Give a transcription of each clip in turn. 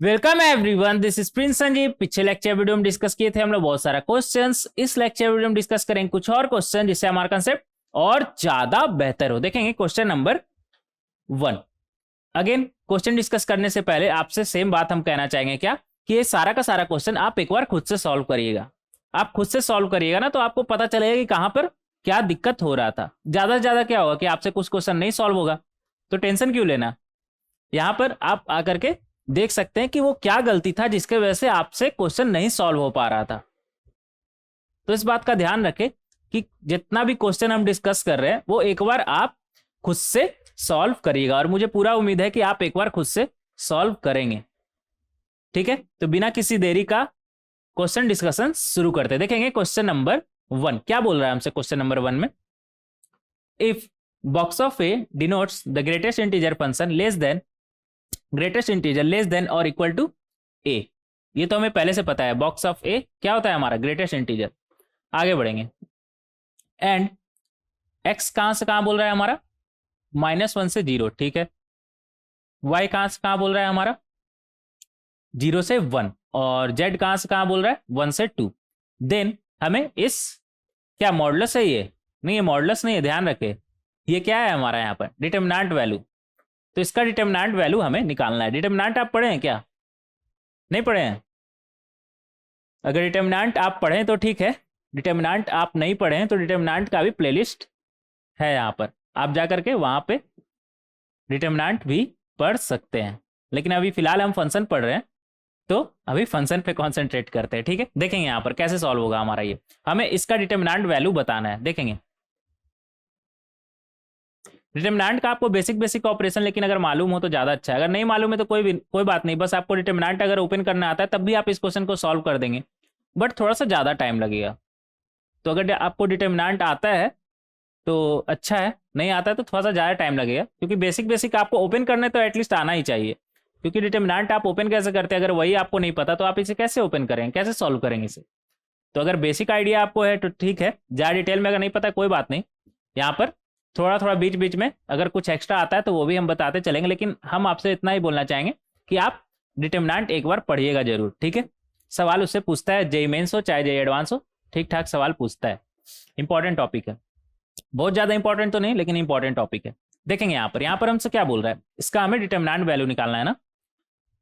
Welcome everyone, this is Prince Sanjeev. पिछले lecture video में discuss किए थे हम लोग बहुत सारा क्वेश्चंस। इस लेक्चर वीडियो में डिस्कस करेंगे कुछ और क्वेश्चन जिससे हमारा कंसेप्ट और ज्यादा बेहतर हो। देखेंगे question number 1। Again question discuss करने से पहले आपसे सेम बात हम कहना चाहेंगे क्या कि ये सारा का सारा क्वेश्चन आप एक बार खुद से सॉल्व करिएगा। आप खुद से सॉल्व करिएगा ना तो आपको पता चलेगा कि कहां पर क्या दिक्कत हो रहा था। ज्यादा से ज्यादा क्या होगा कि आपसे कुछ क्वेश्चन नहीं सॉल्व होगा, तो टेंशन क्यों लेना। यहां पर आप आकर के देख सकते हैं कि वो क्या गलती था जिसके वजह से आपसे क्वेश्चन नहीं सॉल्व हो पा रहा था। तो इस बात का ध्यान रखें कि जितना भी क्वेश्चन हम डिस्कस कर रहे हैं वो एक बार आप खुद से सॉल्व करिएगा, और मुझे पूरा उम्मीद है कि आप एक बार खुद से सॉल्व करेंगे। ठीक है, तो बिना किसी देरी का क्वेश्चन डिस्कशन शुरू करते हैं। देखेंगे क्वेश्चन नंबर 1 क्या बोल रहा है हमसे। क्वेश्चन नंबर 1 में if box of A denotes the greatest integer function greatest integer less then और इक्वल टू ए। ये तो हमें पहले से पता है, बॉक्स ऑफ ए क्या होता है हमारा ग्रेटेस्ट इंटीजर। आगे बढ़ेंगे। एंड एक्स कहां से कहां बोल रहा है हमारा, -1 से 0। ठीक है, वाई कहां से कहां बोल रहा है हमारा 0 से 1, और जेड कहां से कहां बोल रहा है 1 से 2। देन हमें इस क्या मॉडुलस है ये, नहीं ये मॉडुलस नहीं है, ध्यान रखे। ये क्या है हमारा यहाँ पर डिटर्मिनेंट वैल्यू। तो इसका डिटर्मिनेंट वैल्यू हमें निकालना है। डिटर्मिनेंट आप पढ़े हैं क्या, नहीं पढ़े हैं? अगर डिटर्मिनेंट आप पढ़ें तो ठीक है, डिटर्मिनेंट आप नहीं पढ़े हैं तो डिटर्मिनेंट का भी प्लेलिस्ट है यहाँ पर, आप जाकर के वहां पे डिटर्मिनेंट भी पढ़ सकते हैं। लेकिन अभी फिलहाल हम फंक्शन पढ़ रहे हैं तो अभी फंक्शन पे कॉन्सेंट्रेट करते हैं। ठीक है, देखेंगे यहाँ पर कैसे सॉल्व होगा हमारा ये। हमें इसका डिटर्मिनेंट वैल्यू बताना है। देखेंगे डिटर्मिनेंट का आपको बेसिक बेसिक ऑपरेशन लेकिन अगर मालूम हो तो ज्यादा अच्छा है। अगर नहीं मालूम है तो कोई बात नहीं, बस आपको डिटर्मिनेंट अगर ओपन करना आता है तब भी आप इस क्वेश्चन को सॉल्व कर देंगे, बट थोड़ा सा ज़्यादा टाइम लगेगा। तो अगर आपको डिटर्मिनेंट आता है तो अच्छा है, नहीं आता है तो थोड़ा सा ज़्यादा टाइम लगेगा, क्योंकि बेसिक बेसिक आपको ओपन करने तो एटलीस्ट आना ही चाहिए। क्योंकि डिटर्मिनेंट आप ओपन कैसे करते हैं अगर वही आपको नहीं पता तो आप इसे कैसे ओपन करेंगे, कैसे सॉल्व करेंगे इसे। तो अगर बेसिक आइडिया आपको है तो ठीक है, ज़्यादा डिटेल में अगर नहीं पता कोई बात नहीं, यहाँ पर थोड़ा थोड़ा बीच बीच में अगर कुछ एक्स्ट्रा आता है तो वो भी हम बताते चलेंगे। लेकिन हम आपसे इतना ही बोलना चाहेंगे कि आप डिटर्मिनेंट एक बार पढ़िएगा जरूर। ठीक है, सवाल उससे पूछता है, जेई मेंस हो चाहे जेई एडवांस हो, ठीक ठाक सवाल पूछता है। इंपॉर्टेंट टॉपिक है, बहुत ज्यादा इंपॉर्टेंट तो नहीं लेकिन इंपॉर्टेंट टॉपिक है। देखेंगे यहाँ पर हमसे क्या बोल रहा है, इसका हमें डिटर्मिनेंट वैल्यू निकालना है ना।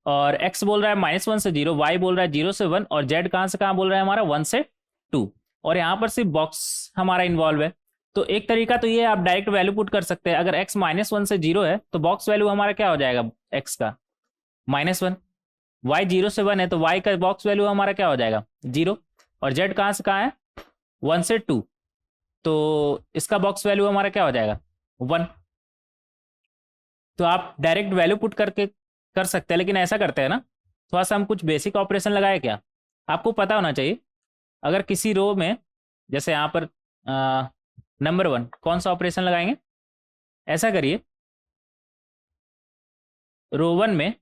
और एक्स बोल रहा है -1 से 0, वाई बोल रहा है 0 से 1, और जेड कहां से कहां बोल रहा है हमारा 1 से 2। और यहाँ पर सिर्फ बॉक्स हमारा इन्वॉल्व है। तो एक तरीका तो ये आप डायरेक्ट वैल्यू पुट कर सकते हैं। अगर एक्स -1 से 0 है तो बॉक्स वैल्यू हमारा क्या हो जाएगा एक्स का -1। वाई 0 से 1 है तो वाई का बॉक्स वैल्यू हमारा क्या हो जाएगा 0। और जेड कहां से कहां है 1 से 2, तो इसका बॉक्स वैल्यू हमारा क्या हो जाएगा 1। तो आप डायरेक्ट वैल्यू पुट करके कर सकते हैं, लेकिन ऐसा करते हैं ना, थोड़ा सा हम कुछ बेसिक ऑपरेशन लगाए क्या। आपको पता होना चाहिए अगर किसी रो में, जैसे यहाँ पर नंबर 1 कौन सा ऑपरेशन लगाएंगे, ऐसा करिए रो 1 में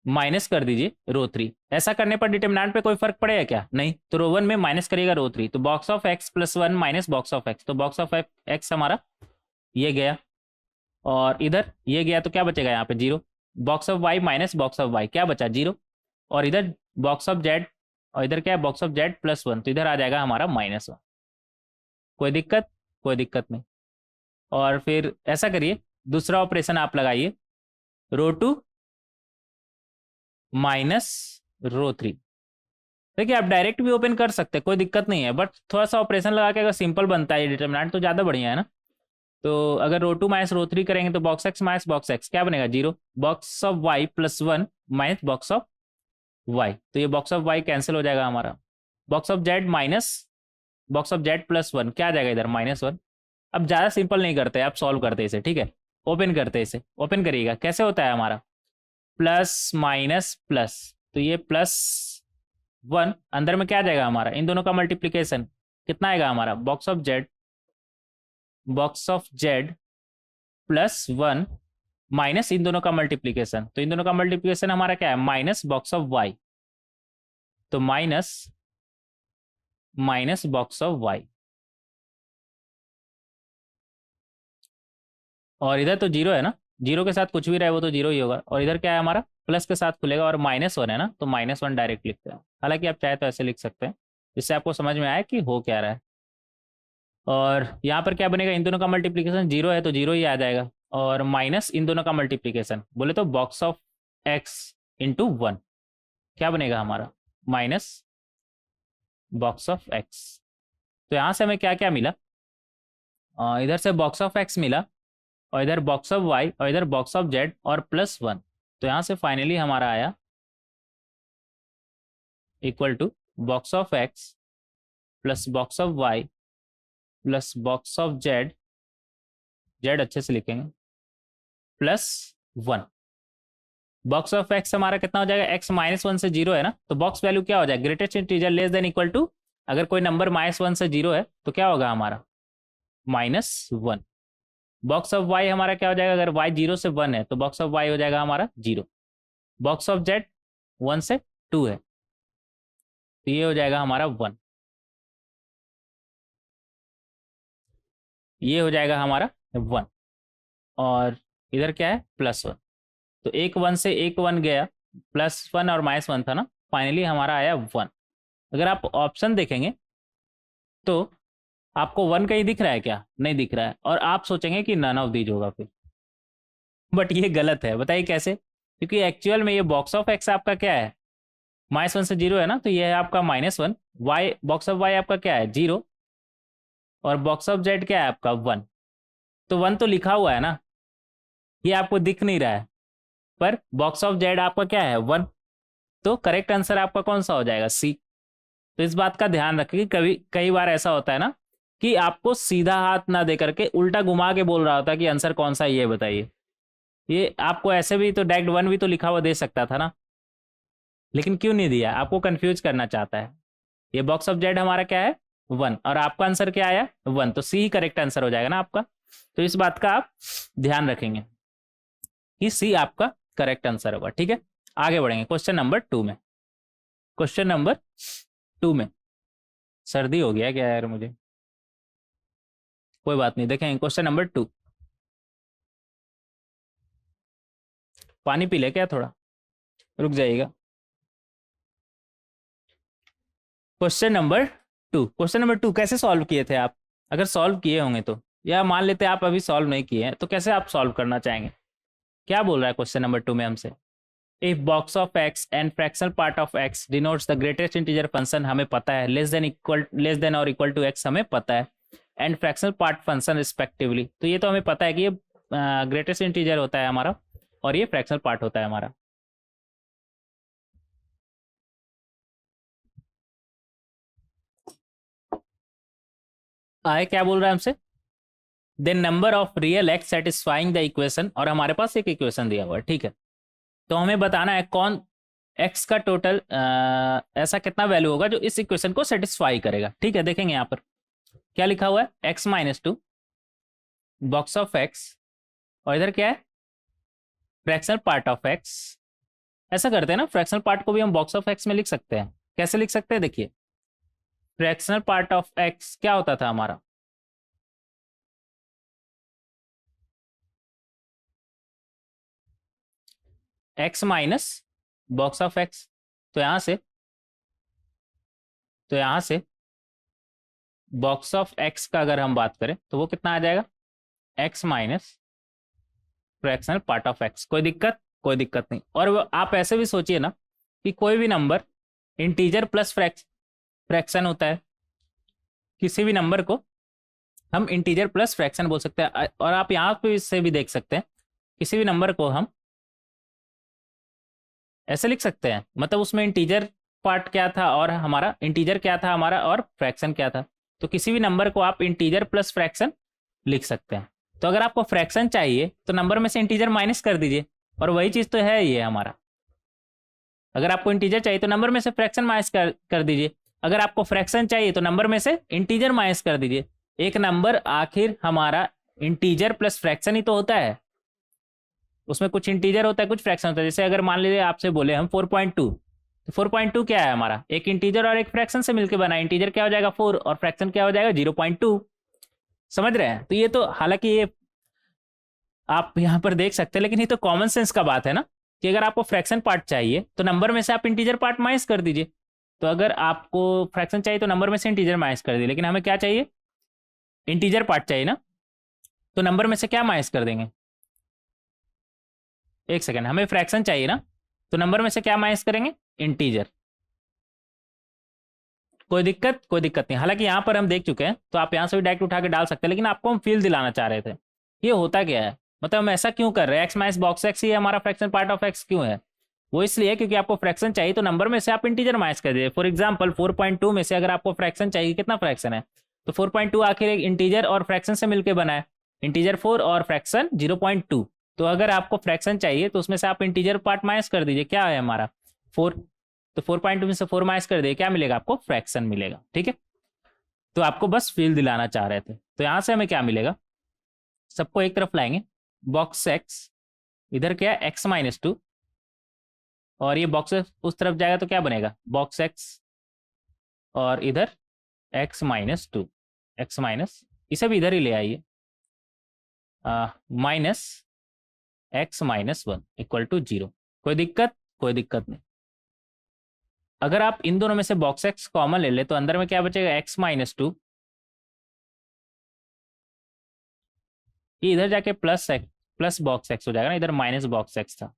माइनस कर दीजिए रो 3। ऐसा करने पर डिटर्मिनेंट पे कोई फर्क पड़ेगा क्या, नहीं। तो रो 1 में माइनस करिएगा रो 3, तो box of x plus 1 minus box of x, तो बॉक्स ऑफ एक्स हमारा ये गया और इधर ये गया, तो क्या बचेगा यहाँ पे 0। Box of y minus box of y क्या बचा 0, और इधर बॉक्स ऑफ जेड, और इधर क्या है बॉक्स ऑफ जेड +1, तो इधर आ जाएगा हमारा -1। कोई दिक्कत, कोई दिक्कत नहीं। और फिर ऐसा करिए दूसरा ऑपरेशन आप लगाइए रो 2 माइनस रो 3। देखिए आप डायरेक्ट भी ओपन कर सकते हैं, कोई दिक्कत नहीं है, बट थोड़ा सा ऑपरेशन लगा के अगर सिंपल बनता है डिटर्मिनेंट तो ज़्यादा बढ़िया है ना। तो अगर रो 2 माइनस रो 3 करेंगे तो box x minus box x क्या बनेगा 0। Box of y +1 minus box of y, तो ये बॉक्स ऑफ वाई कैंसिल हो जाएगा हमारा। Box of z minus box of z +1 क्या आ जाएगा इधर -1। अब ज़्यादा सिंपल नहीं करते, आप सॉल्व करते इसे। ठीक है, ओपन करते इसे, ओपन करिएगा कैसे होता है हमारा प्लस माइनस प्लस, तो ये +1 अंदर में क्या आ जाएगा हमारा, इन दोनों का मल्टीप्लीकेशन कितना आएगा हमारा बॉक्स ऑफ जेड +1 माइनस इन दोनों का मल्टीप्लीकेशन, तो इन दोनों का मल्टीप्लीकेशन हमारा क्या है माइनस बॉक्स ऑफ वाई, तो minus minus box of y, और इधर तो 0 है ना, 0 के साथ कुछ भी रहे वो तो 0 ही होगा। और इधर क्या है हमारा प्लस के साथ खुलेगा और -1 है ना, तो -1 डायरेक्ट लिखते हैं। हालांकि आप चाहे तो ऐसे लिख सकते हैं, जिससे आपको समझ में आए कि हो क्या रहा है। और यहाँ पर क्या बनेगा, इन दोनों का मल्टीप्लीकेशन 0 है तो 0 ही आ जाएगा, और माइनस इन दोनों का मल्टीप्लीकेशन बोले तो बॉक्स ऑफ x इंटू 1 क्या बनेगा हमारा, माइनस बॉक्स ऑफ x। तो यहाँ से हमें क्या क्या मिला, इधर से बॉक्स ऑफ x मिला, और इधर बॉक्स ऑफ y, और इधर बॉक्स ऑफ z, और +1। तो यहाँ से फाइनली हमारा आया equal to box of x plus box of y plus box of z, z अच्छे से लिखेंगे, +1। बॉक्स ऑफ x हमारा कितना हो जाएगा, x -1 से 0 है ना, तो बॉक्स वैल्यू क्या हो जाएगा, greatest integer less than equal to, अगर कोई नंबर -1 से 0 है तो क्या होगा हमारा, -1। बॉक्स ऑफ y हमारा क्या हो जाएगा, अगर y 0 से 1 है तो बॉक्स ऑफ y हो जाएगा हमारा 0। बॉक्स ऑफ z 1 से 2 है तो ये हो जाएगा हमारा 1, ये हो जाएगा हमारा 1, और इधर क्या है +1। तो एक 1 से एक 1 गया, +1 और -1 था ना, फाइनली हमारा आया 1। अगर आप ऑप्शन देखेंगे तो आपको 1 कहीं दिख रहा है क्या, नहीं दिख रहा है, और आप सोचेंगे कि नन ऑफ दीज होगा फिर, बट ये गलत है। बताइए कैसे, क्योंकि एक्चुअल में ये बॉक्स ऑफ x आपका क्या है, -1 से 0 है ना, तो ये है आपका -1, y बॉक्स ऑफ y आपका क्या है 0, और बॉक्स ऑफ z क्या है आपका 1। तो 1 तो लिखा हुआ है ना, ये आपको दिख नहीं रहा है, पर बॉक्स ऑफ z आपका क्या है 1, तो करेक्ट आंसर आपका कौन सा हो जाएगा, सी। तो इस बात का ध्यान रखें कि कभी कई बार ऐसा होता है ना कि आपको सीधा हाथ ना दे करके उल्टा घुमा के बोल रहा होता है कि आंसर कौन सा है ये बताइए। ये आपको ऐसे भी तो डायरेक्ट 1 भी तो लिखा हुआ दे सकता था ना, लेकिन क्यों नहीं दिया, आपको कंफ्यूज करना चाहता है। ये बॉक्स ऑफ जेड हमारा क्या है 1, और आपका आंसर क्या आया 1, तो सी ही करेक्ट आंसर हो जाएगा ना आपका। तो इस बात का आप ध्यान रखेंगे कि सी आपका करेक्ट आंसर होगा। ठीक है, आगे बढ़ेंगे क्वेश्चन नंबर 2 में। क्वेश्चन नंबर 2 में सर्दी हो गया क्या यार मुझे, कोई बात नहीं, देखेंगे क्वेश्चन नंबर 2। पानी पी ले क्या, थोड़ा रुक जाइएगा। क्वेश्चन नंबर 2, क्वेश्चन नंबर 2 कैसे सॉल्व किए थे आप, अगर सॉल्व किए होंगे तो, या मान लेते आप अभी सॉल्व नहीं किए हैं तो कैसे आप सॉल्व करना चाहेंगे। क्या बोल रहा है क्वेश्चन नंबर 2 में हमसे, if box of x and fractional part of x denotes the greatest integer function हमें पता है, लेस देन और इक्वल टू x हमें पता है, and fractional part function respectively, तो ये तो हमें पता है कि ये ग्रेटेस्ट इंटीजर होता है हमारा और ये फ्रैक्शनल पार्ट होता है हमारा। आए क्या बोल रहा है हमसे, then number of real x satisfying the equation, और हमारे पास एक इक्वेशन दिया हुआ है। ठीक है, तो हमें बताना है कौन एक्स का टोटल ऐसा कितना वैल्यू होगा जो इस इक्वेशन को सेटिस्फाई करेगा। ठीक है, देखेंगे यहाँ पर क्या लिखा हुआ है, x-2 बॉक्स ऑफ x, और इधर क्या है फ्रैक्शनल पार्ट ऑफ x। ऐसा करते हैं ना, फ्रैक्शनल पार्ट को भी हम बॉक्स ऑफ x में लिख सकते हैं। कैसे लिख सकते हैं, देखिए फ्रैक्शनल पार्ट ऑफ x क्या होता था हमारा, x minus box of x। तो यहां से बॉक्स ऑफ x का अगर हम बात करें तो वो कितना आ जाएगा, x minus fractional part of x। कोई दिक्कत नहीं। और आप ऐसे भी सोचिए ना कि कोई भी नंबर इंटीजर प्लस फ्रैक्शन होता है, किसी भी नंबर को हम इंटीजर प्लस फ्रैक्शन बोल सकते हैं। और आप यहाँ पे से भी देख सकते हैं, किसी भी नंबर को हम ऐसे लिख सकते हैं, मतलब उसमें इंटीजर पार्ट क्या था और हमारा इंटीजर क्या था हमारा और फ्रैक्शन क्या था। तो किसी भी नंबर को आप इंटीजर प्लस फ्रैक्शन लिख सकते हैं। तो अगर आपको फ्रैक्शन चाहिए तो नंबर में से इंटीजर माइनस कर दीजिए, और वही चीज तो है ये हमारा। अगर आपको इंटीजर चाहिए तो नंबर में से फ्रैक्शन माइनस कर दीजिए, अगर आपको फ्रैक्शन चाहिए तो नंबर में से इंटीजर माइनस कर दीजिए। एक नंबर आखिर हमारा इंटीजर प्लस फ्रैक्शन ही तो होता है, उसमें कुछ इंटीजर होता है कुछ फ्रैक्शन होता है। जैसे अगर मान लीजिए आपसे बोले हम 4.2, तो 4.2 क्या है हमारा, एक इंटीजर और एक फ्रैक्शन से मिलकर बना। इंटीजर क्या हो जाएगा 4 और फ्रैक्शन क्या हो जाएगा 0.2। समझ रहे हैं। तो ये तो हालांकि ये आप यहां पर देख सकते हैं, लेकिन ये तो कॉमन सेंस का बात है ना। कि अगर आपको फ्रैक्शन पार्ट चाहिए तो नंबर में से आप इंटीजर पार्ट माइनस कर दीजिए। तो अगर आपको फ्रैक्शन चाहिए तो नंबर में से इंटीजर माइनस कर दीजिए, लेकिन हमें क्या चाहिए, इंटीजर पार्ट चाहिए ना, तो नंबर में से क्या माइनस कर देंगे, एक सेकेंड, हमें फ्रैक्शन चाहिए ना, तो नंबर में से क्या माइनस करेंगे, इंटीजर। कोई दिक्कत, कोई दिक्कत नहीं। हालांकि यहाँ पर हम देख चुके हैं, तो आप यहाँ से भी डायरेक्ट उठा के डाल सकते हैं, लेकिन आपको हम फील दिलाना चाह रहे थे। ये होता क्या है, मतलब हम ऐसा क्यों कर रहे हैं, एक्स माइनस बॉक्स एक्स ही हमारा फ्रैक्शन पार्ट ऑफ एक्स क्यों है, वो इसलिए क्योंकि आपको फ्रैक्शन चाहिए तो नंबर में से आप इंटीजर माइनस कर दीजिए। फॉर एग्जाम्पल 4.2 में से अगर आपको फ्रैक्शन चाहिए, कितना फ्रैक्शन है, तो 4.2 आखिर एक इंटीजर और फ्रैक्शन से मिलकर बना है, इंटीजर 4 और फ्रैक्शन 0.2। तो अगर आपको फ्रैक्शन चाहिए तो उसमें से आप इंटीजर पार्ट माइनस कर दीजिए, क्या है हमारा 4, तो 4.2 में से 4 माइनस कर दिए, क्या मिलेगा आपको, फ्रैक्शन मिलेगा। ठीक है, तो आपको बस फील दिलाना चाह रहे थे। तो यहां से हमें क्या मिलेगा, सबको एक तरफ लाएंगे, बॉक्स एक्स, इधर क्या है एक्स माइनस 2, और ये बॉक्स उस तरफ जाएगा तो क्या बनेगा, बॉक्स एक्स, और इधर एक्स माइनस 2, एक्स माइनस, इसे भी इधर ही ले आइए, minus x minus 1 equal to 0। कोई दिक्कत, कोई दिक्कत नहीं। अगर आप इन दोनों में से बॉक्स एक्स कॉमन ले ले तो अंदर में क्या बचेगा, एक्स माइनस 2, ये इधर जाके plus x, plus box x हो जाएगा ना, इधर माइनस बॉक्स एक्स था,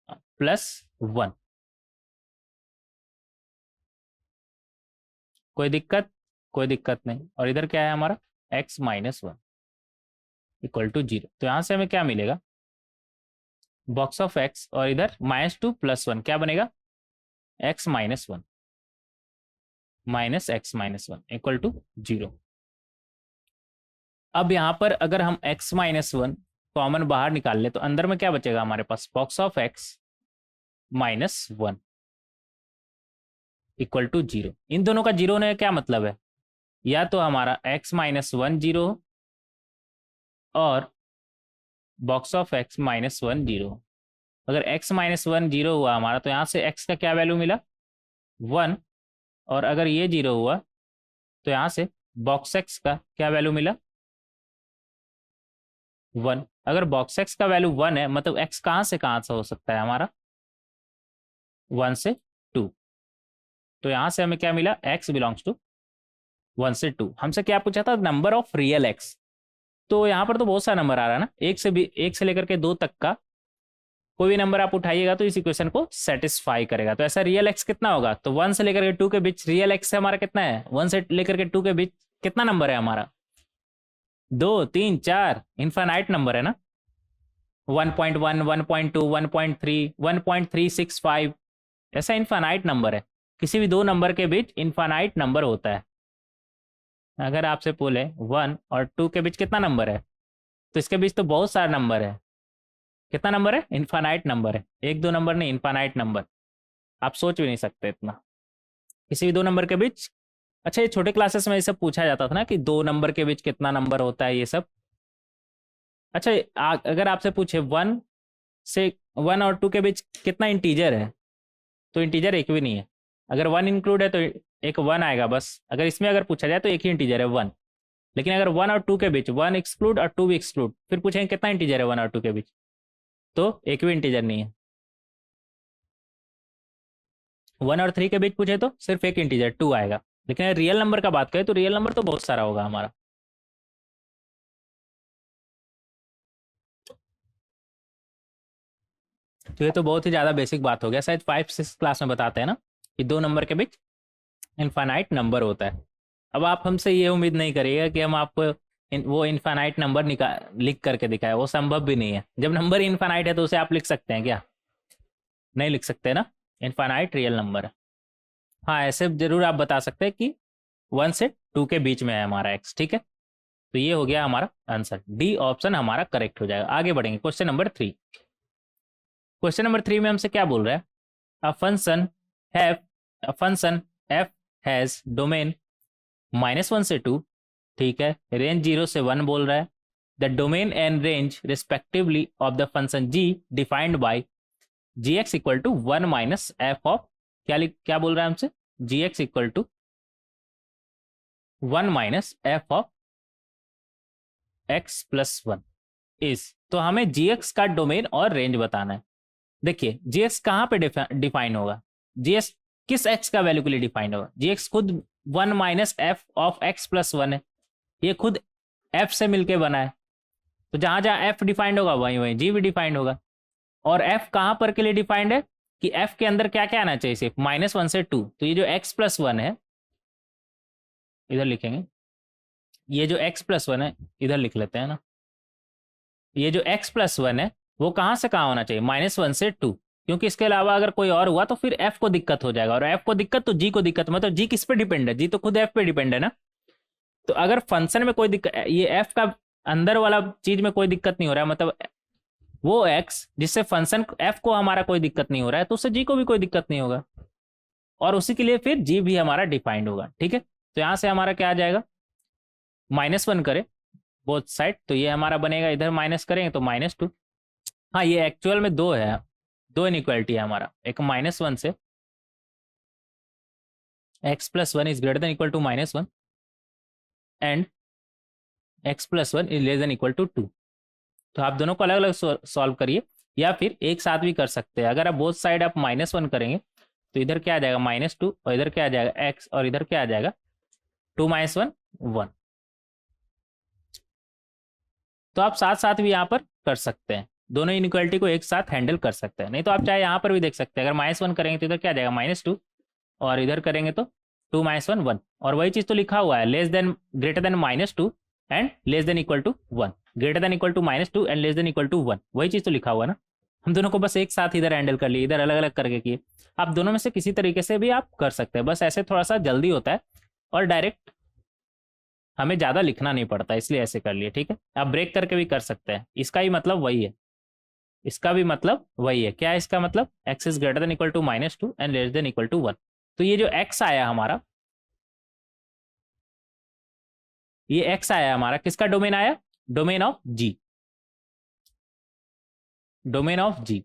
प्लस 1। कोई दिक्कत, कोई दिक्कत नहीं। और इधर क्या है हमारा, एक्स माइनस 1 इक्वल टू 0। तो यहां से हमें क्या मिलेगा, बॉक्स ऑफ एक्स, और इधर -2 + 1 क्या बनेगा, x minus 1 minus x minus 1 equal to 0। अब यहाँ पर अगर हम x माइनस 1 कॉमन बाहर निकाल ले तो अंदर में क्या बचेगा हमारे पास, box of x minus 1 equal to 0। इन दोनों का 0 ने क्या मतलब है, या तो हमारा x माइनस 1 0 और बॉक्स ऑफ x माइनस 1 0। अगर x माइनस 1 0 हुआ हमारा तो यहाँ से x का क्या वैल्यू मिला, 1, और अगर ये 0 हुआ तो यहाँ से बॉक्स x का क्या वैल्यू मिला, 1। अगर बॉक्स एक्स का वैल्यू 1 है मतलब एक्स कहाँ से हो सकता है हमारा, 1 से 2। तो यहां से हमें क्या मिला, एक्स बिलोंग्स टू 1 से 2। हमसे क्या पूछा था, नंबर ऑफ रियल एक्स। तो यहाँ पर तो बहुत सारा नंबर आ रहा है ना, एक से लेकर के 2 तक का कोई भी नंबर आप उठाइएगा तो इस इक्वेशन को सेटिस्फाई करेगा। तो ऐसा रियल एक्स कितना होगा, तो 1 से लेकर के 2 के बीच रियल एक्स हमारा कितना है, 1 से लेकर के 2 के बीच कितना नंबर है हमारा, 2 3 4, इनफाइनाइट नंबर है ना, 1.1 1.2 1.3 1.365, ऐसा इनफाइनाइट नंबर है। किसी भी दो नंबर के बीच इनफाइनाइट नंबर होता है। अगर आपसे बोले 1 और 2 के बीच कितना नंबर है, तो इसके बीच तो बहुत सारा नंबर है। कितना नंबर है, इनफाइनाइट नंबर है, एक दो नंबर नहीं, इनफाइनाइट नंबर। आप सोच भी नहीं सकते इतना, किसी भी दो नंबर के बीच। अच्छा, ये छोटे क्लासेस में ये सब पूछा जाता था ना कि 2 नंबर के बीच कितना नंबर होता है, ये सब। अच्छा, अगर आपसे पूछे 1 और 2 के बीच कितना इंटीजर है, तो इंटीजर एक भी नहीं है। अगर 1 इंक्लूड है तो एक 1 आएगा बस। अगर इसमें अगर पूछा जाए तो एक ही इंटीजर है 1। लेकिन अगर 1 और 2 के बीच 1 एक्सक्लूड और 2 भी एक्सक्लूड, फिर पूछेंगे कितना इंटीजर है 1 और 2 के बीच, तो एक भी इंटीजर नहीं है। 1 और 3 के बीच पूछे तो सिर्फ एक इंटीजर 2 आएगा। लेकिन अगर रियल नंबर का बात करें तो रियल नंबर तो बहुत सारा होगा हमारा। तो ये तो बहुत ही ज़्यादा बेसिक बात हो गया, शायद 5-6 क्लास में बताते हैं ना कि 2 नंबर के बीच इनफाइनाइट नंबर होता है। अब आप हमसे ये उम्मीद नहीं करिएगा कि हम आपको वो इनफाइनाइट नंबर लिख करके दिखाए, वो संभव भी नहीं है। जब नंबर इनफाइनाइट है तो उसे आप लिख सकते हैं क्या, नहीं लिख सकते ना, इनफाइनाइट रियल नंबर है। हाँ, ऐसे जरूर आप बता सकते हैं कि 1 से 2 के बीच में है हमारा एक्स। ठीक है, तो ये हो गया हमारा आंसर, डी ऑप्शन हमारा करेक्ट हो जाएगा। आगे बढ़ेंगे, क्वेश्चन नंबर 3। क्वेश्चन नंबर 3 में हमसे क्या बोल रहा है, a function F has domain -1 से 2, ठीक है, रेंज 0 से 1 बोल रहा है। The domain and range respectively of the function g defined by g x equal to 1 minus f of, क्या बोल रहा है हमसे, g x equal to 1 minus f of x plus 1 is. तो हमें जी एक्स का डोमेन और range बताना है। देखिए जीएक्स कहाँ पे डिफाइन होगा, जीएक्स किस एक्स का वैल्यू के लिए डिफाइंड होगा, जीएक्स खुद 1 minus f of x plus 1 है, ये खुद एफ से मिलके बना है, तो जहां जहां एफ डिफाइंड होगा वहीं वहीं जी भी डिफाइंड होगा। और एफ कहां पर के लिए डिफाइंड है कि एफ के अंदर क्या क्या आना चाहिए, सिर्फ -1 से 2, तो ये जो एक्स प्लस 1 है इधर लिखेंगे, ये जो एक्स प्लस 1 है इधर लिख लेते हैं ना, ये जो एक्स प्लस 1 है वो कहां से कहां होना चाहिए, -1 से 2, क्योंकि इसके अलावा अगर कोई और हुआ तो फिर एफ को दिक्कत हो जाएगा, और एफ को दिक्कत तो जी को दिक्कत, मतलब जी किस पे डिपेंड है, जी तो खुद एफ पे डिपेंड है ना। तो अगर फंक्शन में कोई दिक्कत, ये एफ का अंदर वाला चीज में कोई दिक्कत नहीं हो रहा है, मतलब वो एक्स जिससे फंक्शन एफ को हमारा कोई दिक्कत नहीं हो रहा है, तो उससे जी को भी कोई दिक्कत नहीं होगा, और उसी के लिए फिर जी भी हमारा डिफाइंड होगा। ठीक है, तो यहां से हमारा क्या आ जाएगा, -1 करें बोथ साइड, तो ये हमारा बनेगा, इधर माइनस करेंगे तो -2। हाँ ये एक्चुअल में दो है, दो इनइक्वालिटी है हमारा, एक -1 से x plus 1 is greater than equal to -1 and x plus 1 is less than equal to 2। तो आप दोनों को अलग अलग सॉल्व करिए, या फिर एक साथ भी कर सकते हैं। अगर आप बोथ साइड आप -1 करेंगे तो इधर क्या आ जाएगा -2, और इधर क्या आ जाएगा x, और इधर क्या आ जाएगा 2 - 1 1। तो आप साथ साथ भी यहाँ पर कर सकते हैं, दोनों इनइक्वालिटी को एक साथ हैंडल कर सकते हैं। नहीं तो आप चाहे यहाँ पर भी देख सकते हैं, अगर -1 करेंगे तो इधर क्या आ जाएगा -2, और इधर करेंगे तो 2 - 1 1, और वही चीज तो लिखा हुआ है, less than greater than -2 and less than equal to 1, greater than equal to -2 and less than equal to 1, वही चीज तो लिखा हुआ है ना। हम दोनों को बस एक साथ इधर हैंडल कर लिए, इधर अलग अलग करके किए। आप दोनों में से किसी तरीके से भी आप कर सकते हैं, बस ऐसे थोड़ा सा जल्दी होता है और डायरेक्ट हमें ज्यादा लिखना नहीं पड़ता, इसलिए ऐसे कर लिए। ठीक है, आप ब्रेक करके भी कर सकते हैं, इसका ही मतलब वही है, इसका भी मतलब वही है। क्या है इसका मतलब, x is greater than equal to -2 and less than equal to 1। तो ये जो x आया हमारा, ये x आया हमारा किसका डोमेन आया, domain of g, domain of g।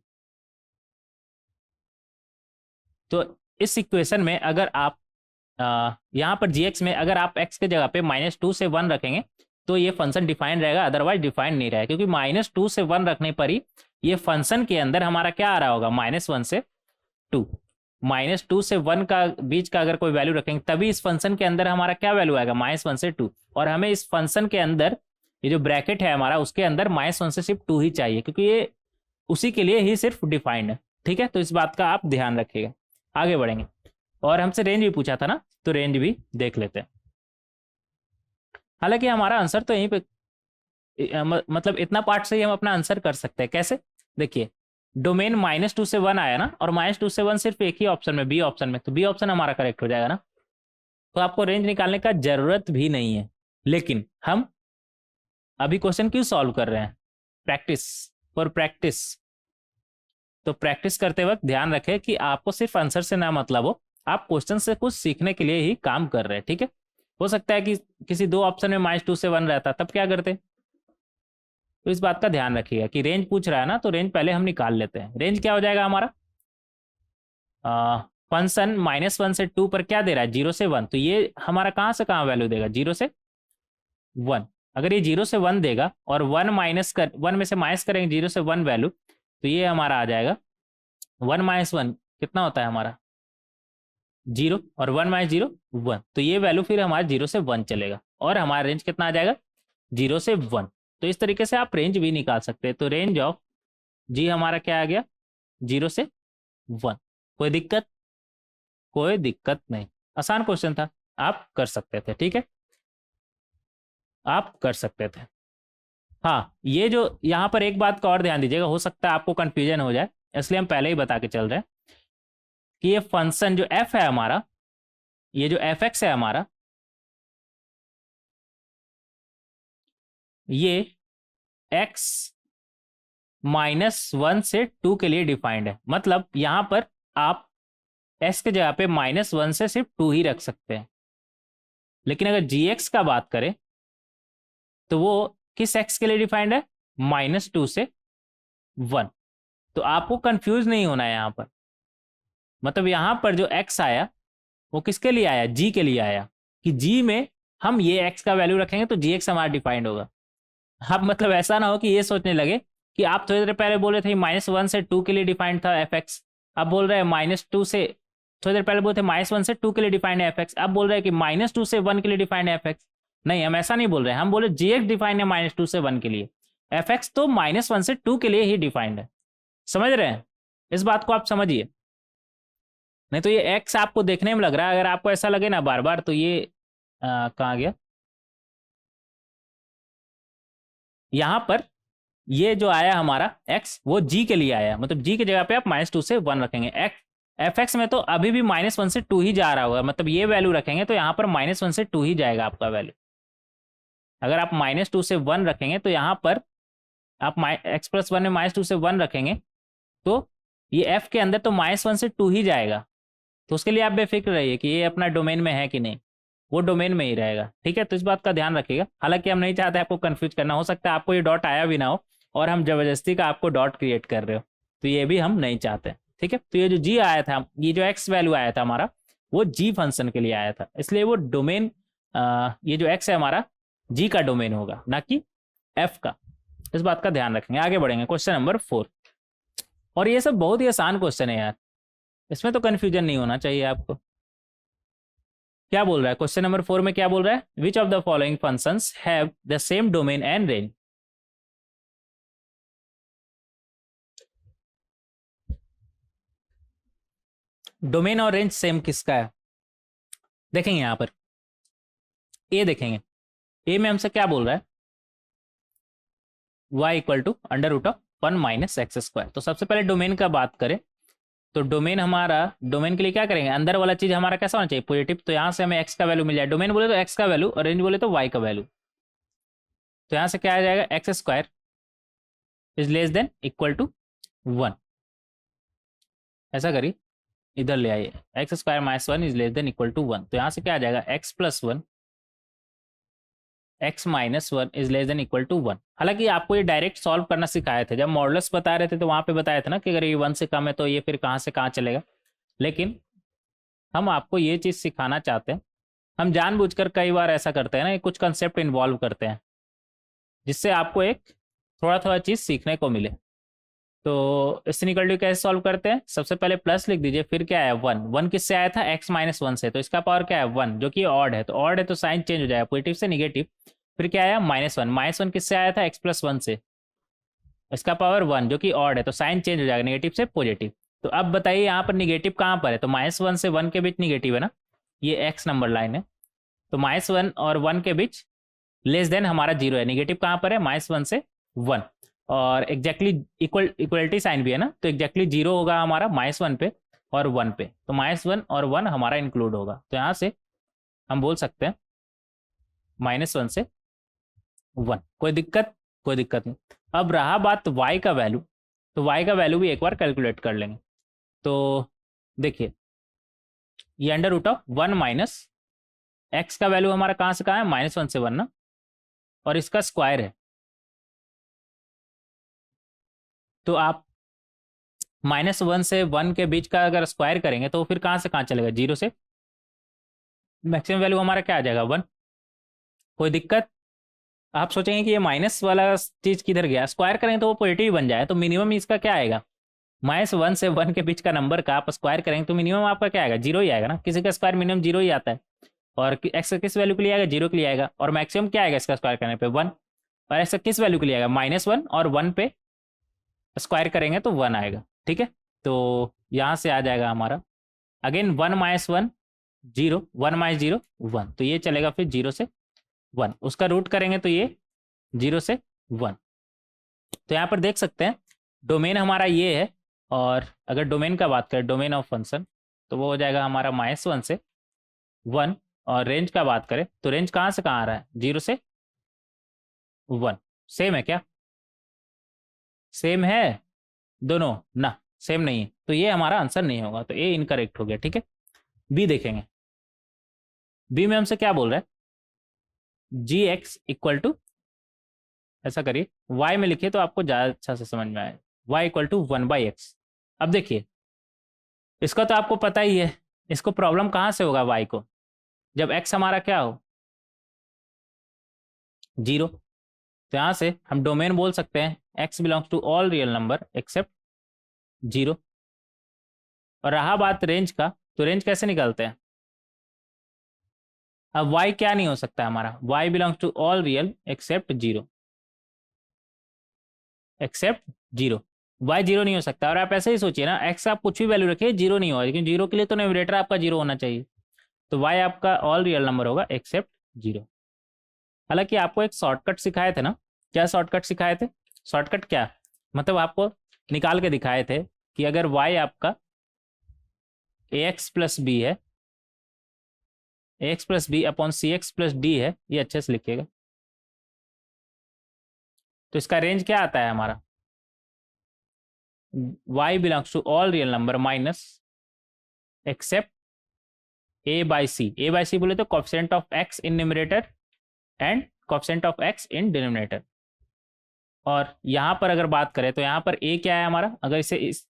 तो इस इक्वेशन में अगर आप यहाँ पर gx में अगर आप x के जगह पे -2 से 1 रखेंगे तो ये फंक्शन डिफाइंड रहेगा, अदरवाइज डिफाइंड नहीं रहेगा, क्योंकि -2 से 1 रखने पर ही ये फंक्शन के अंदर हमारा क्या आ रहा होगा, -1 से 2, -2 से 1 का बीच का अगर कोई वैल्यू रखेंगे तभी इस फंक्शन के अंदर हमारा क्या वैल्यू आएगा, -1 से 2, और हमें इस फंक्शन के अंदर ये जो ब्रैकेट है हमारा उसके अंदर -1 से सिर्फ 2 ही चाहिए, क्योंकि ये उसी के लिए ही सिर्फ डिफाइंड है। ठीक है, तो इस बात का आप ध्यान रखिएगा। आगे बढ़ेंगे, और हमसे रेंज भी पूछा था ना, तो रेंज भी देख लेते हैं। हालांकि हमारा आंसर तो यहीं पे मतलब इतना पार्ट से ही हम अपना आंसर कर सकते हैं। कैसे, देखिए डोमेन -2 से 1 आया ना, और -2 से 1 सिर्फ एक ही ऑप्शन में, बी ऑप्शन में, तो बी ऑप्शन हमारा करेक्ट हो जाएगा ना, तो आपको रेंज निकालने का जरूरत भी नहीं है। लेकिन हम अभी क्वेश्चन क्यों सॉल्व कर रहे हैं, प्रैक्टिस फॉर प्रैक्टिस। तो प्रैक्टिस करते वक्त ध्यान रखें कि आपको सिर्फ आंसर से ना मतलब हो, आप क्वेश्चन से कुछ सीखने के लिए ही काम कर रहे हैं। ठीक है, हो सकता है कि किसी दो ऑप्शन में -2 से 1 रहता, तब क्या करते। तो इस बात का ध्यान रखिएगा कि रेंज पूछ रहा है ना, तो रेंज पहले हम निकाल लेते हैं। रेंज क्या हो जाएगा हमारा, फंक्शन -1 से 2 पर क्या दे रहा है, 0 से 1, तो ये हमारा कहाँ से कहाँ वैल्यू देगा, 0 से 1। अगर ये 0 से 1 देगा और 1 में से माइनस करेंगे 0 से 1 वैल्यू, तो ये हमारा आ जाएगा 1 - 1 कितना होता है हमारा 0, और 1 - 0 1, तो ये वैल्यू फिर हमारा 0 से 1 चलेगा, और हमारा रेंज कितना आ जाएगा 0 से 1। तो इस तरीके से आप रेंज भी निकाल सकते हैं। तो रेंज ऑफ जी हमारा क्या आ गया, 0 से 1। कोई दिक्कत, कोई दिक्कत नहीं, आसान क्वेश्चन था, आप कर सकते थे। ठीक है, आप कर सकते थे। हाँ, ये जो यहाँ पर एक बात का और ध्यान दीजिएगा, हो सकता है आपको कंफ्यूजन हो जाए, इसलिए हम पहले ही बता के चल रहे हैं कि ये फंक्शन जो f है हमारा, ये जो fx है हमारा, ये x -1 से 2 के लिए डिफाइंड है। मतलब यहां पर आप x के जगह पे -1 से सिर्फ 2 ही रख सकते हैं, लेकिन अगर gx का बात करें तो वो किस x के लिए डिफाइंड है, -2 से 1। तो आपको कंफ्यूज नहीं होना है यहां पर, मतलब यहां पर जो x आया वो किसके लिए आया, g के लिए आया, कि g में हम ये x का वैल्यू रखेंगे तो gx हमारा डिफाइंड होगा। अब मतलब ऐसा ना हो कि ये सोचने लगे कि आप थोड़ी देर पहले बोले थे -1 से 2 के लिए डिफाइंड था एफ एक्स, अब बोल रहे हैं -2 से, थोड़ी देर पहले बोले थे -1 से 2 के लिए डिफाइंड है एफ एक्स, अब बोल रहे हैं कि -2 से 1 के लिए डिफाइंड है एफ एक्स। नहीं, हम ऐसा नहीं बोल रहे हैं, हम बोले जी एक्स डिफाइंड है -2 से 1 के लिए, एफ एक्स तो -1 से 2 के लिए ही डिफाइंड है। समझ रहे हैं, इस बात को आप समझिए। नहीं तो ये एक्स आपको देखने में लग रहा है, अगर आपको ऐसा लगे ना बार बार, तो ये कहाँ गया, यहां पर ये जो आया हमारा x वो g के लिए आया, मतलब g की जगह पे आप -2 से 1 रखेंगे। एफ एक्स में तो अभी भी -1 से 2 ही जा रहा होगा, मतलब ये वैल्यू रखेंगे तो यहाँ पर -1 से 2 ही जाएगा आपका वैल्यू। अगर आप -2 से 1 रखेंगे तो यहाँ पर आप x+1 में -2 से 1 रखेंगे तो ये f के अंदर तो -1 से 2 ही जाएगा। तो उसके लिए आप बेफिक्र रहिए कि ये अपना डोमेन में है कि नहीं, वो डोमेन में ही रहेगा। ठीक है, तो इस बात का ध्यान रखिएगा। हालांकि हम नहीं चाहते आपको कंफ्यूज करना, हो सकता है आपको ये डॉट आया भी ना हो और हम जबरदस्ती का आपको डॉट क्रिएट कर रहे हो, तो ये भी हम नहीं चाहते। ठीक है, तो ये जो जी आया था, ये जो एक्स वैल्यू आया था हमारा, वो जी फंक्शन के लिए आया था, इसलिए वो डोमेन, ये जो एक्स है हमारा जी का डोमेन होगा, ना कि एफ का। इस बात का ध्यान रखेंगे। आगे बढ़ेंगे, क्वेश्चन नंबर 4। और ये सब बहुत ही आसान क्वेश्चन है यार, इसमें तो कंफ्यूजन नहीं होना चाहिए आपको। क्या बोल रहा है क्वेश्चन नंबर 4 में, क्या बोल रहा है, which of the following functions have the same domain and range. Domain और रेंज सेम किसका है, देखेंगे यहां पर ए देखेंगे। ए में हमसे क्या बोल रहा है, y इक्वल टू √1 - x²। तो सबसे पहले डोमेन का बात करें तो डोमेन हमारा, डोमेन के लिए क्या करेंगे, अंदर वाला चीज हमारा कैसा होना चाहिए, पॉजिटिव। तो यहाँ से हमें x का वैल्यू मिल जाए, डोमेन बोले तो x का वैल्यू और रेंज बोले तो y का वैल्यू। तो यहाँ से क्या आ जाएगा, x² is less than equal to 1। ऐसा करिए, इधर ले आइए, x² - 1 is less than equal to 1। तो यहाँ से क्या आ जाएगा, x+1 x - 1 is less than equal to 1। हालांकि आपको ये डायरेक्ट सॉल्व करना सिखाए थे, जब मॉडुलस बता रहे थे तो वहां पे बताया था ना कि अगर ये 1 से कम है तो ये फिर कहाँ से कहाँ चलेगा। लेकिन हम आपको ये चीज़ सिखाना चाहते हैं, हम जानबूझकर कई बार ऐसा करते हैं ना, कुछ कंसेप्ट इन्वॉल्व करते हैं जिससे आपको एक थोड़ा थोड़ा चीज़ सीखने को मिले। तो इस इक्वल टू कैसे सॉल्व करते हैं, सबसे पहले प्लस लिख दीजिए, फिर क्या है 1, 1 किससे आया था, x - 1 से, तो इसका पावर क्या है 1, जो कि ऑड है, तो ऑड है तो साइन चेंज हो जाएगा, पॉजिटिव से निगेटिव। फिर क्या आया -1, -1 किससे आया था, x+1 से, इसका पावर 1 जो कि ऑड है तो साइन चेंज हो जाएगा, नेगेटिव से पॉजिटिव। तो अब बताइए यहाँ पर निगेटिव कहाँ पर है, तो -1 से 1 के बीच निगेटिव है ना, ये x नंबर लाइन है, तो -1 और 1 के बीच लेस देन हमारा 0 है, निगेटिव कहाँ पर है, -1 से 1, और एग्जैक्टली इक्वलिटी साइन भी है ना, तो एग्जैक्टली 0 होगा हमारा -1 पे और 1 पे, तो -1 और 1 हमारा इंक्लूड होगा। तो यहाँ से हम बोल सकते हैं -1 से 1, कोई दिक्कत, कोई दिक्कत नहीं। अब रहा बात y का वैल्यू, तो y का वैल्यू भी एक बार कैलकुलेट कर लेंगे। तो देखिए, ये √1 - x का वैल्यू हमारा कहाँ से कहाँ है, -1 से 1 ना, और इसका स्क्वायर है, तो आप -1 से 1 के बीच का अगर स्क्वायर करेंगे तो फिर कहाँ से कहाँ चलेगा, 0 से, मैक्सिमम वैल्यू हमारा क्या आ जाएगा 1। कोई दिक्कत, आप सोचेंगे कि ये माइनस वाला चीज किधर गया, स्क्वायर करेंगे तो वो पॉजिटिव बन जाए, तो मिनिमम इसका क्या आएगा, -1 से 1 के बीच का नंबर का आप स्क्वायर करेंगे तो मिनिमम आपका क्या आएगा, 0 ही आएगा ना, किसी का स्क्वायर मिनिमम 0 ही आता है। और एक्स किस वैल्यू के लिए आएगा, 0 के लिए आएगा, और मैक्सिमम क्या आएगा इसका स्क्वायर करने पे 1, और एक्स किस वैल्यू के लिए आएगा, -1 और 1 पे स्क्वायर करेंगे तो 1 आएगा। ठीक है, तो यहाँ से आ जाएगा हमारा अगेन 1 - 1 0, 1 - 0 1, तो ये चलेगा फिर 0 से 1, उसका रूट करेंगे तो ये 0 से 1। तो यहाँ पर देख सकते हैं डोमेन हमारा ये है, और अगर डोमेन का बात करें, डोमेन ऑफ फंक्शन, तो वो हो जाएगा हमारा -1 से 1, और रेंज का बात करें तो रेंज कहाँ से कहाँ आ रहा है, 0 से 1। सेम है क्या, सेम है दोनों ना, सेम नहीं है, तो ये हमारा आंसर नहीं होगा, तो ए इनकरेक्ट हो गया। ठीक है, बी देखेंगे, बी में हमसे क्या बोल रहा है, जी एक्स इक्वल टू, ऐसा करिए y में लिखिए तो आपको ज़्यादा अच्छा से समझ में आए, y इक्वल टू 1/x। अब देखिए इसका तो आपको पता ही है, इसको प्रॉब्लम कहाँ से होगा y को, जब x हमारा क्या हो 0। तो यहाँ से हम डोमेन बोल सकते हैं x belongs to all real number except 0। और रहा बात रेंज का, तो रेंज कैसे निकालते हैं? अब y क्या नहीं हो सकता है हमारा, y belongs to all real except 0, except 0। y 0 नहीं हो सकता। और आप ऐसे ही सोचिए ना, x आप कुछ भी वैल्यू रखिए 0 नहीं होगा, लेकिन 0 के लिए तो न्यूमरेटर आपका 0 होना चाहिए। तो y आपका ऑल रियल नंबर होगा एक्सेप्ट 0। हालांकि आपको एक शॉर्टकट सिखाए थे ना, क्या शॉर्टकट सिखाए थे? शॉर्टकट क्या मतलब, आपको निकाल के दिखाए थे कि अगर y आपका ax प्लस बी है, ax प्लस बी अपॉन सी एक्स प्लस डी है, ये अच्छे से लिखिएगा। तो इसका रेंज क्या आता है हमारा, y belongs to all real number minus except a by c बोले तो coefficient of x in numerator and coefficient of x in denominator. और यहाँ पर अगर बात करें तो यहाँ पर a क्या है हमारा, अगर इसे इस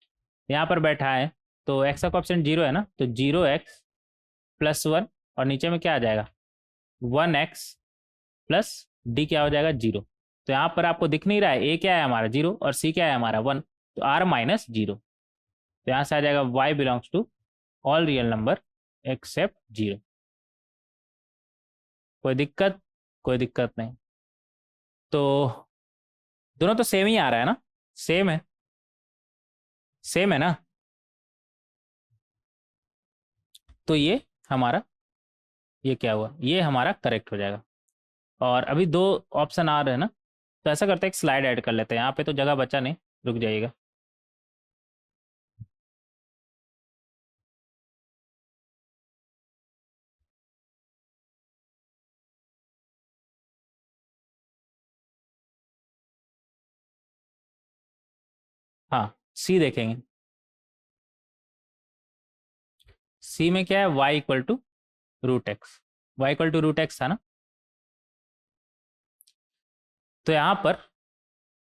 यहाँ पर बैठा है तो x का कोफिशिएंट 0 है ना, तो 0x प्लस 1 और नीचे में क्या आ जाएगा 1x प्लस डी क्या हो जाएगा 0। तो यहाँ पर आपको दिख नहीं रहा है a क्या है हमारा 0 और c क्या है हमारा 1, तो r माइनस 0। तो यहाँ से आ जाएगा y belongs to all real number except 0। कोई दिक्कत? कोई दिक्कत नहीं। तो दोनों तो सेम ही आ रहा है ना, सेम है, सेम है ना। तो ये हमारा, ये क्या हुआ, ये हमारा करेक्ट हो जाएगा। और अभी दो ऑप्शन आ रहे हैं ना, तो ऐसा करते हैं एक स्लाइड ऐड कर लेते हैं, यहाँ पे तो जगह बचा नहीं, रुक जाइएगा। हाँ, सी देखेंगे। सी में क्या है, y equal to root x, y equal to root x था ना। तो यहाँ पर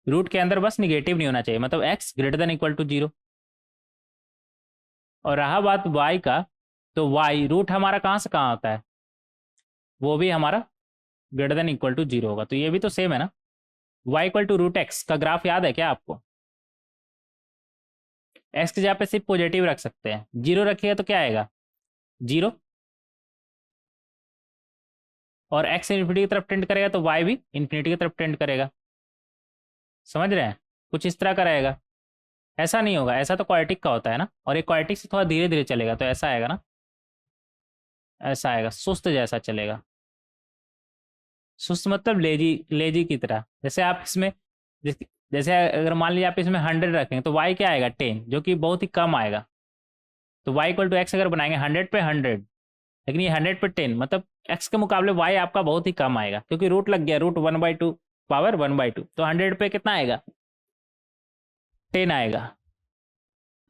रूट के अंदर बस निगेटिव नहीं होना चाहिए, मतलब x greater than equal to 0। और रहा बात y का, तो y रूट हमारा कहाँ से कहाँ होता है, वो भी हमारा ग्रेटर देन इक्वल टू 0 होगा। तो ये भी तो सेम है ना। y equal to root x का ग्राफ याद है क्या आपको? x की जगह पे सिर्फ पॉजिटिव रख सकते हैं, 0 रखिएगा तो क्या आएगा 0। और x इन्फिनिटी की तरफ टेंड करेगा तो y भी इन्फिनिटी की तरफ टेंड करेगा। समझ रहे हैं? कुछ इस तरह का रहेगा। ऐसा नहीं होगा, ऐसा तो क्वाड्रेटिक का होता है ना, और एक क्वाड्रेटिक से थोड़ा धीरे धीरे चलेगा, तो ऐसा आएगा ना, ऐसा आएगा, सुस्त जैसा चलेगा। सुस्त मतलब लेजी, लेजी की तरह। जैसे आप इसमें जैसे अगर मान लीजिए आप इसमें 100 रखेंगे तो y क्या आएगा 10, जो कि बहुत ही कम आएगा। तो y इक्वल टू एक्स अगर बनाएंगे 100 पे 100, लेकिन ये 100 पे 10, मतलब x के मुकाबले y आपका बहुत ही कम आएगा, क्योंकि रूट लग गया, रूट 1/2 पावर 1/2, तो 100 पे कितना आएगा 10 आएगा।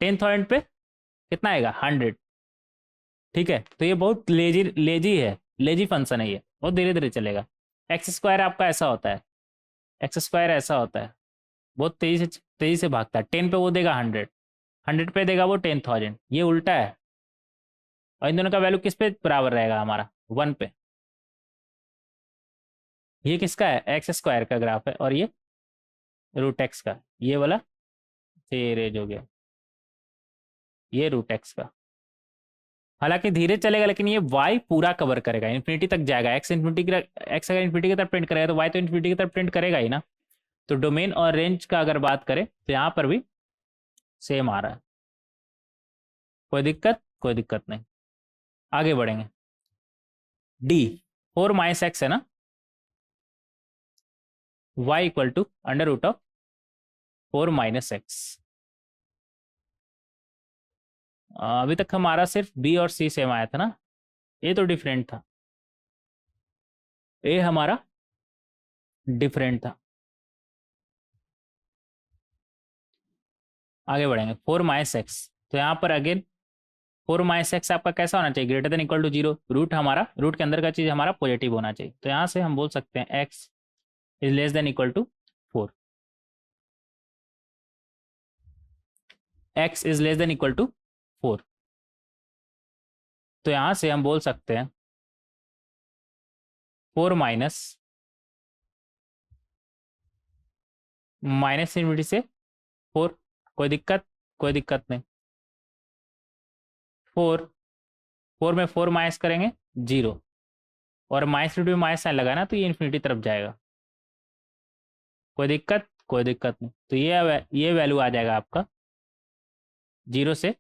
10,000 पे कितना आएगा 100। ठीक है, तो ये बहुत लेजी लेजी है, लेजी फंक्शन है, ये बहुत धीरे धीरे चलेगा। एक्स स्क्वायर आपका ऐसा होता है, एक्स स्क्वायर ऐसा होता है, बहुत तेजी से भागता है। 10 पे वो देगा 100, 100 पे देगा वो 10,000, ये उल्टा है। और इन दोनों का वैल्यू किस पे बराबर रहेगा हमारा 1 पे। ये किसका है, एक्स स्क्वायर का ग्राफ है, और ये रूट एक्स का, ये वाला तेरेज हो गया, ये रूट एक्स का। हालांकि धीरे चलेगा, लेकिन ये y पूरा कवर करेगा, इन्फिनिटी तक जाएगा। x इन्फिनिटी, x अगर इन्फिनिटी की तरफ टेंड करेगा तो y तो इन्फिनिटी की तरफ टेंड करेगा ही ना। तो डोमेन और रेंज का अगर बात करें तो यहाँ पर भी सेम आ रहा है। कोई दिक्कत? कोई दिक्कत नहीं, आगे बढ़ेंगे। डी 4 माइनस एक्स है ना, y equal to under root of 4 minus x. अभी तक हमारा सिर्फ बी और सी सेम आया था ना, ये तो डिफरेंट था, ए हमारा डिफरेंट था। आगे बढ़ेंगे, 4 माइनस एक्स, तो यहाँ पर अगेन 4 माइनस एक्स आपका कैसा होना चाहिए, greater than equal to 0। Root हमारा, रूट के अंदर का चीज हमारा पॉजिटिव होना चाहिए, तो यहाँ से हम बोल सकते हैं x is less than equal to 4, x is less than equal to 4। तो यहाँ से हम बोल सकते हैं 4 माइनस माइनस इन्फिनिटी से 4, कोई दिक्कत? कोई दिक्कत नहीं। 4, 4 में 4 माइनस करेंगे 0, और माइनस में माइनस साइन लगाना तो ये इन्फिनिटी तरफ जाएगा। कोई दिक्कत? कोई दिक्कत नहीं। तो ये वैल्यू आ जाएगा आपका 0 से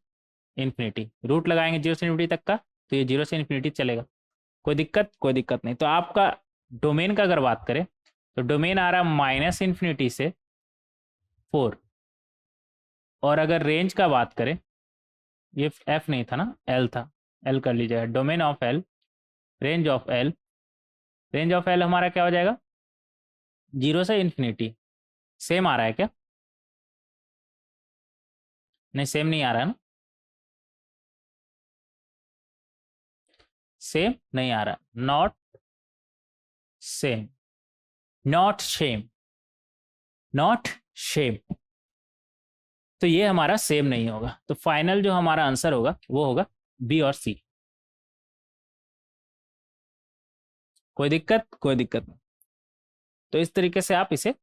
इन्फिनिटी। रूट लगाएंगे 0 से इन्फिनिटी तक का, तो ये 0 से इन्फिनिटी चलेगा। कोई दिक्कत? कोई दिक्कत नहीं। तो आपका डोमेन का अगर बात करें तो डोमेन आ रहा है माइनस इन्फिनिटी से 4, और अगर रेंज का बात करें, ये एफ नहीं था ना, एल था, एल कर लीजिएगा। Domain of L, range of L, range of L हमारा क्या हो जाएगा? 0 से इन्फिनिटी। सेम आ रहा है क्या? नहीं, सेम नहीं आ रहा है ना, सेम नहीं आ रहा। Not same, not same, not same. तो ये हमारा सेम नहीं होगा। तो फाइनल जो हमारा आंसर होगा वो होगा बी और सी। कोई दिक्कत? कोई दिक्कत नहीं। तो इस तरीके से आप इसे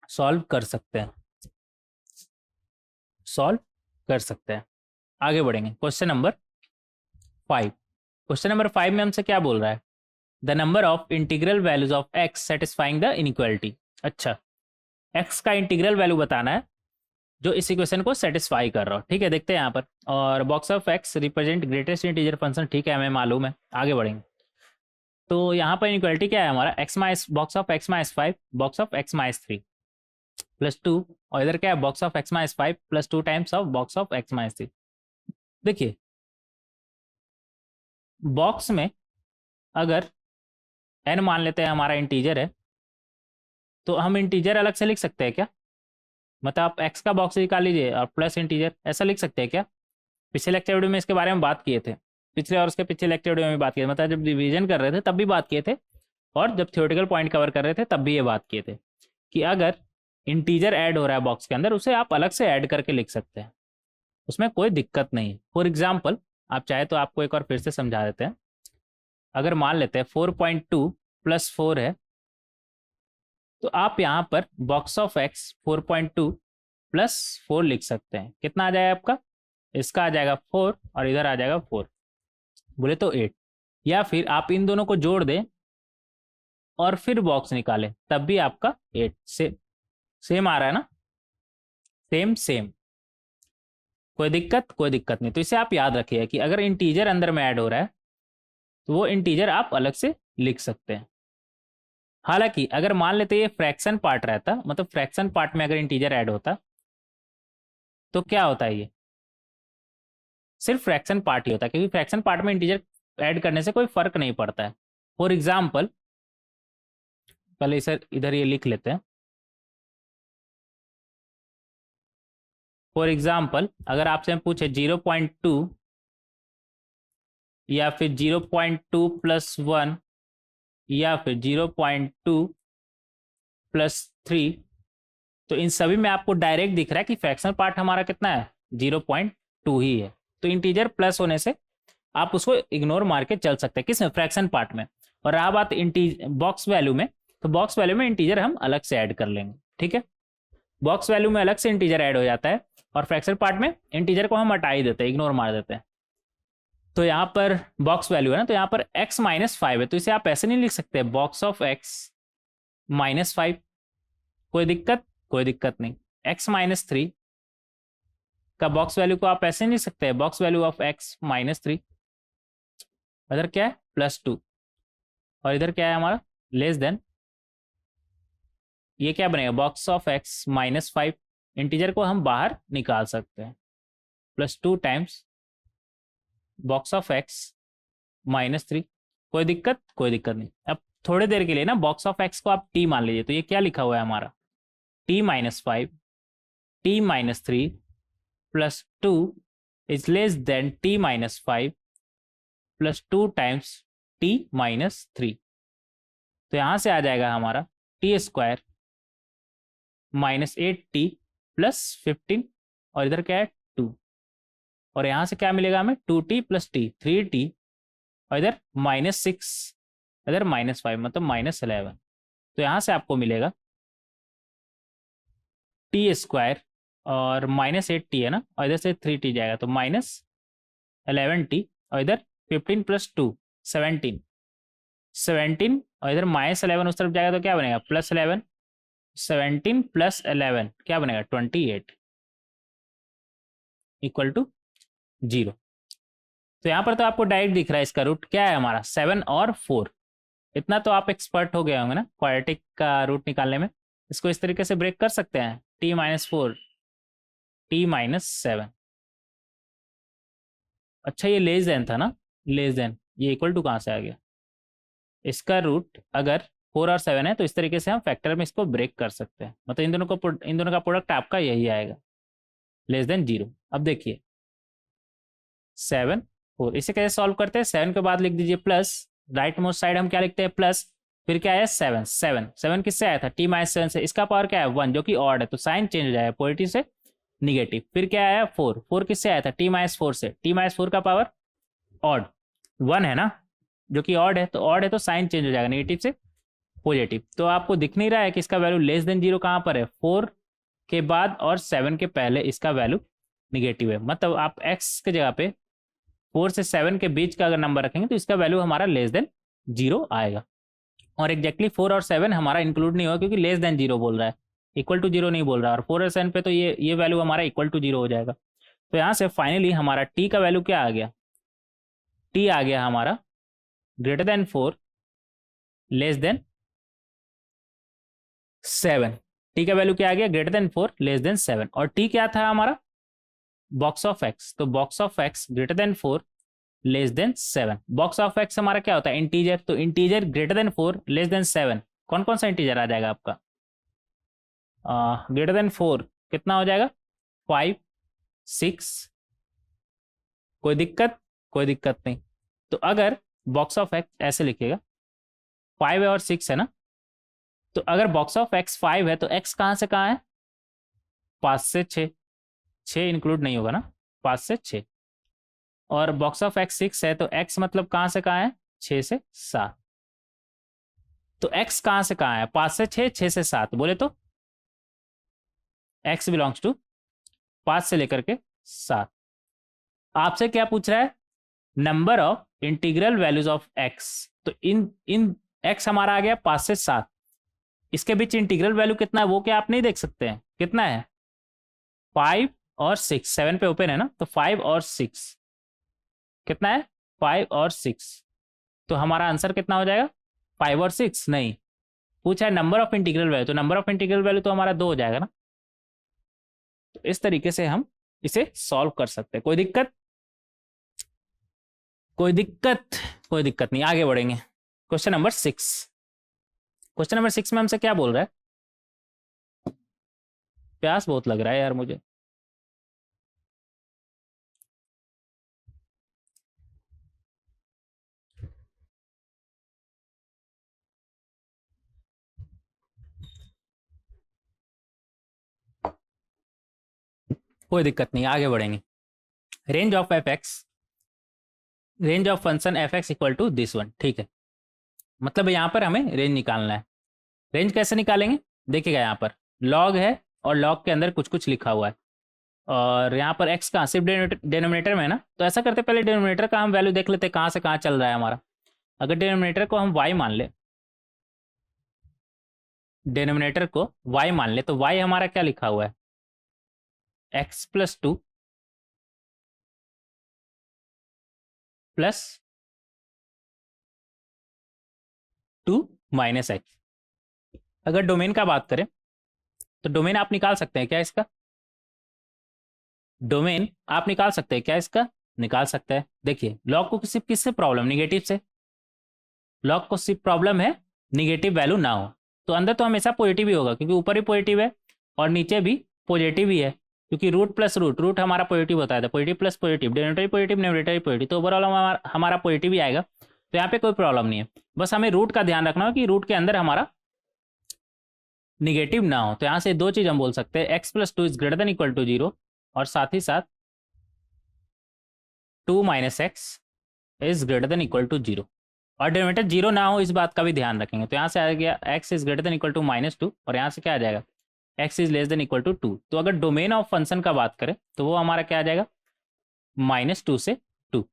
सॉल्व कर सकते हैं, सॉल्व कर सकते हैं। आगे बढ़ेंगे। Question number 5। क्वेश्चन नंबर 5 में हमसे क्या बोल रहा है? The number of integral values of x satisfying the inequality. अच्छा, एक्स का इंटीग्रल वैल्यू बताना है जो इस इक्वेशन को सेटिस्फाई कर रहा हो। ठीक है, देखते हैं यहाँ पर। और box of x represent greatest integer function, ठीक है, हमें मालूम है। आगे बढ़ेंगे। तो यहाँ पर इनइक्वालिटी क्या है हमारा? X minus box of x minus 5, box of x minus 3 plus 2, और इधर क्या है? Box of x minus 5 plus 2 times of box of x minus 3। देखिए, बॉक्स में अगर एन मान लेते हैं हमारा इंटीजर है, तो हम इंटीजर अलग से लिख सकते हैं क्या? मतलब आप एक्स का बॉक्स निकाल लीजिए और प्लस इंटीजर, ऐसा लिख सकते हैं क्या? पिछले लेक्चर वीडियो में इसके बारे में बात किए थे, पिछले और उसके पिछले लेक्चर वीडियो में बात किए थे। मतलब जब रिवीजन कर रहे थे तब भी बात किए थे, और जब थ्योरेटिकल पॉइंट कवर कर रहे थे तब भी ये बात किए थे कि अगर इंटीजर ऐड हो रहा है बॉक्स के अंदर, उसे आप अलग से ऐड करके लिख सकते हैं, उसमें कोई दिक्कत नहीं है। फॉर एग्जाम्पल, आप चाहे तो आपको एक और फिर से समझा देते हैं। अगर मान लेते हैं 4.2 प्लस 4 है, तो आप यहाँ पर बॉक्स ऑफ एक्स 4.2 प्लस 4 लिख सकते हैं। कितना आ जाएगा आपका? इसका आ जाएगा 4, और इधर आ जाएगा 4, बोले तो 8। या फिर आप इन दोनों को जोड़ दें और फिर बॉक्स निकालें, तब भी आपका 8 से सेम आ रहा है ना, सेम सेम। कोई दिक्कत? कोई दिक्कत नहीं। तो इसे आप याद रखिए कि अगर इंटीजर अंदर में ऐड हो रहा है तो वो इंटीजर आप अलग से लिख सकते हैं। हालांकि अगर मान लेते ये फ्रैक्शन पार्ट रहता, मतलब फ्रैक्शन पार्ट में अगर इंटीजर ऐड होता, तो क्या होता है? ये सिर्फ फ्रैक्शन पार्ट ही होता है, क्योंकि फ्रैक्शन पार्ट में इंटीजर ऐड करने से कोई फर्क नहीं पड़ता है। फॉर एग्जाम्पल, पहले इसे इधर ये लिख लेते हैं। फॉर एग्जाम्पल, अगर आपसे हम पूछे 0.2 या फिर 0.2 प्लस 1 या फिर 0.2 प्लस 3, तो इन सभी में आपको डायरेक्ट दिख रहा है कि फ्रैक्शनल पार्ट हमारा कितना है? 0.2 ही है। तो इंटीजर प्लस होने से आप उसको इग्नोर मार के चल सकते हैं, किसमें? फ्रैक्शन पार्ट में। और रहा बात बॉक्स वैल्यू में, तो बॉक्स वैल्यू में इंटीजर हम अलग से ऐड कर लेंगे। ठीक है, बॉक्स वैल्यू में अलग से इंटीजर ऐड हो जाता है, और फ्रैक्शन पार्ट में इंटीजर को हम हटा ही देते हैं, इग्नोर मार देते हैं। तो यहाँ पर बॉक्स वैल्यू है ना, तो यहाँ पर x माइनस 5 है, तो इसे आप ऐसे नहीं लिख सकते बॉक्स ऑफ x माइनस 5। कोई दिक्कत? कोई दिक्कत नहीं। x माइनस 3 का बॉक्स वैल्यू को आप ऐसे नहीं लिख सकते box value of x minus 3। इधर क्या है? प्लस 2, और इधर क्या है हमारा? Less than. ये क्या बनेगा? Box of x minus 5। Integer को हम बाहर निकाल सकते हैं, plus 2 times box of x minus 3। कोई दिक्कत? कोई दिक्कत नहीं। अब थोड़ी देर के लिए ना बॉक्स ऑफ x को आप t मान लीजिए, तो ये क्या लिखा हुआ है हमारा? t minus 5, t minus 3 plus 2 is less then t minus 5 plus 2 times t minus 3। तो यहां से आ जाएगा हमारा T square minus 8t plus 15, और इधर क्या है? 2, और यहां से क्या मिलेगा हमें? 2t प्लस t, 3t और इधर -6, इधर -5, मतलब -11। तो यहाँ से आपको मिलेगा t² और -8t है ना, और इधर से 3t जाएगा तो -11t, और इधर 15 + 2 17, 17, और इधर -11 उस तरफ जाएगा तो क्या बनेगा +11, 17 + 11 क्या बनेगा 28 = 0। तो यहाँ पर तो आपको डायरेक्ट दिख रहा है इसका रूट क्या है हमारा 7 और 4। इतना तो आप एक्सपर्ट हो गए होंगे ना क्वाड्रेटिक का रूट निकालने में। इसको इस तरीके से ब्रेक कर सकते हैं t-4 t-7। अच्छा ये लेस देन था ना, लेस देन, ये इक्वल टू कहाँ से आ गया? इसका रूट अगर 4 और 7 है तो इस तरीके से हम फैक्टर में इसको ब्रेक कर सकते हैं, मतलब इन दोनों का प्रोडक्ट आपका यही आएगा लेस देन 0। अब देखिए 7 4, इसे कैसे सॉल्व करते हैं? 7 के बाद लिख दीजिए प्लस, राइट मोस्ट साइड हम क्या लिखते हैं प्लस, फिर क्या है 7 7 7 किससे आया था t-7 से, इसका पावर क्या है 1 जो कि ऑड है तो साइन चेंज हो जाएगा पॉजिटिव से निगेटिव। फिर क्या आया 4 4 किससे आया था t-4 से, t-4 का पावर ऑड 1 है ना जो कि ऑड है, तो ऑड है तो साइन चेंज हो जाएगा नेगेटिव से पॉजिटिव। तो आपको दिख नहीं रहा है कि इसका वैल्यू लेस देन 0 कहाँ पर है, 4 के बाद और 7 के पहले इसका वैल्यू निगेटिव है, मतलब आप x के जगह पे 4 से 7 के बीच का अगर नंबर रखेंगे तो इसका वैल्यू हमारा लेस देन 0 आएगा। और एग्जैक्टली 4 और 7 हमारा इंक्लूड नहीं होगा क्योंकि लेस देन 0 बोल रहा है, इक्वल टू 0 नहीं बोल रहा है, और 4 और 7 पे तो ये वैल्यू हमारा इक्वल टू 0 हो जाएगा। तो यहाँ से फाइनली हमारा t का वैल्यू क्या आ गया, t आ गया हमारा >4 लेस देन 7। t का वैल्यू क्या आ गया >4 लेस देन 7, और t क्या था हमारा बॉक्स ऑफ x, तो box of x >4 less than 7। Box of x हमारा क्या होता है इंटीजर, तो इंटीजर >4 लेस देन 7 कौन कौन सा इंटीजर आ जाएगा आपका >4 कितना हो जाएगा 5 6, कोई दिक्कत? कोई दिक्कत नहीं। तो अगर बॉक्स ऑफ x ऐसे लिखिएगा 5 है और 6 है ना, तो अगर बॉक्स ऑफ x 5 है तो x कहाँ से कहाँ है 5 से 6, 6 इंक्लूड नहीं होगा ना 5 से 6, और बॉक्स ऑफ x 6 है तो x मतलब कहाँ से कहाँ है 6 से 7। तो x कहाँ से कहाँ है 5 से 6 6 से 7 बोले तो x बिलोंग्स टू 5 से लेकर के 7। आपसे क्या पूछ रहा है number of integral values of x, तो इन x हमारा आ गया 5 से 7, इसके बीच इंटीग्रल वैल्यू कितना है वो क्या आप नहीं देख सकते हैं कितना है 5 और 6, 7 पे ओपन है ना, तो 5 और 6 कितना है 5 और 6, तो हमारा आंसर कितना हो जाएगा 5 और 6 नहीं, पूछा है नंबर ऑफ इंटीग्रल वैल्यू, तो नंबर ऑफ इंटीग्रल वैल्यू तो हमारा 2 हो जाएगा ना। तो इस तरीके से हम इसे सॉल्व कर सकते हैं। कोई दिक्कत? कोई दिक्कत? कोई दिक्कत नहीं, आगे बढ़ेंगे। क्वेश्चन नंबर 6, क्वेश्चन नंबर 6 में हमसे क्या बोल रहा है, प्यास बहुत लग रहा है यार मुझे। कोई दिक्कत नहीं, आगे बढ़ेंगे। Range of f x, range of function f x equal to this one, ठीक है, मतलब यहाँ पर हमें रेंज निकालना है। रेंज कैसे निकालेंगे देखिएगा, यहाँ पर लॉग है और लॉग के अंदर कुछ कुछ लिखा हुआ है, और यहाँ पर एक्स कहाँ सिर्फ डिनोमिनेटर में है ना, तो ऐसा करते पहले डिनोमिनेटर का हम वैल्यू देख लेते कहाँ से कहाँ चल रहा है हमारा। अगर डिनोमिनेटर को हम y मान ले, डिनोमिनेटर को y मान ले, तो y हमारा क्या लिखा हुआ है x + 2 + 2 - x। अगर डोमेन का बात करें तो डोमेन आप निकाल सकते हैं क्या इसका, डोमेन आप निकाल सकते हैं क्या इसका, निकाल सकते हैं। देखिए लॉग को सिर्फ किससे प्रॉब्लम, निगेटिव से, लॉग को सिर्फ प्रॉब्लम है निगेटिव वैल्यू ना हो, तो अंदर तो हमेशा पॉजिटिव ही होगा क्योंकि ऊपर भी पॉजिटिव है और नीचे भी पॉजिटिव ही है, क्योंकि रूट प्लस रूट, रूट हमारा पॉजिटिव होता है, तो positive plus positive, denominator positive numerator positive, तो ओवरऑल हमारा पॉजिटिव ही आएगा। तो यहाँ पे कोई प्रॉब्लम नहीं है, बस हमें रूट का ध्यान रखना हो कि रूट के अंदर हमारा निगेटिव ना हो। तो यहाँ से दो चीज हम बोल सकते हैं x + 2 > 0, और साथ ही साथ 2 - x is greater than equal to 0 और डिनोमिनेटर 0 ना हो इस बात का भी ध्यान रखेंगे। तो यहाँ से आ गया x is greater than equal to -2 और यहाँ से क्या आ जाएगा x is less than equal to 2। तो अगर डोमेन ऑफ फंक्शन का बात करें तो वो हमारा क्या आ जाएगा -2 से 2।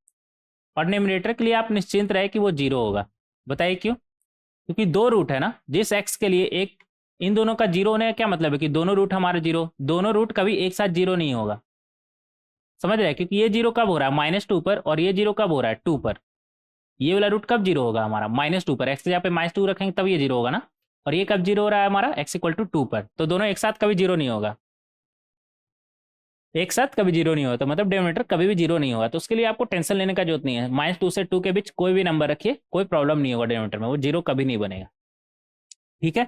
और डिनोमिनेटर के लिए आप निश्चिंत रहे कि वो 0 होगा। बताइए क्यों? क्योंकि दो रूट है ना, जिस x के लिए एक, इन दोनों का 0 होने का क्या मतलब है कि दोनों रूट हमारे 0, दोनों रूट कभी एक साथ 0 नहीं होगा। समझ रहे हैं? क्योंकि ये 0 कब हो रहा है -2 पर और ये 0 कब हो रहा है 2 पर। ये वाला रूट कब 0 होगा हमारा -2 पर, x के जगह पे -2 रखेंगे तब ये 0 होगा ना। और ये कब 0 हो रहा है हमारा x इक्वल टू 2 पर। तो दोनों एक साथ कभी 0 नहीं होगा, एक साथ कभी 0 नहीं होगा। तो मतलब डिनोमिनेटर कभी भी 0 नहीं होगा। तो उसके लिए आपको टेंशन लेने का जरूरत नहीं है। -2 से 2 के बीच कोई भी नंबर रखिए, कोई प्रॉब्लम नहीं होगा डिनोमिनेटर में, वो 0 कभी नहीं बनेगा। ठीक है,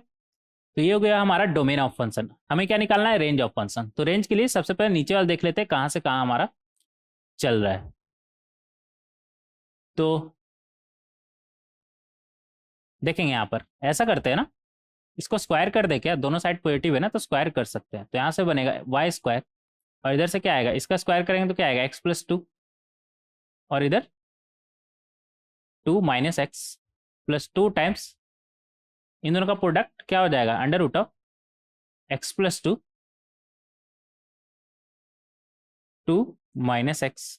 तो ये हो गया हमारा डोमेन ऑफ फंक्शन। हमें क्या निकालना है? Range of function. तो रेंज के लिए सबसे पहले नीचे वाला देख लेते हैं कहाँ से कहाँ हमारा चल रहा है। तो देखेंगे यहाँ पर ऐसा करते हैं ना, इसको स्क्वायर कर दे क्या, दोनों साइड पॉजिटिव है ना तो स्क्वायर कर सकते हैं। तो यहाँ से बनेगा वाई स्क्वायर और इधर से क्या आएगा, इसका स्क्वायर करेंगे तो क्या आएगा x+2 और इधर 2 - x+2 टाइम्स इन दोनों का प्रोडक्ट क्या हो जाएगा √x+2 2 - x।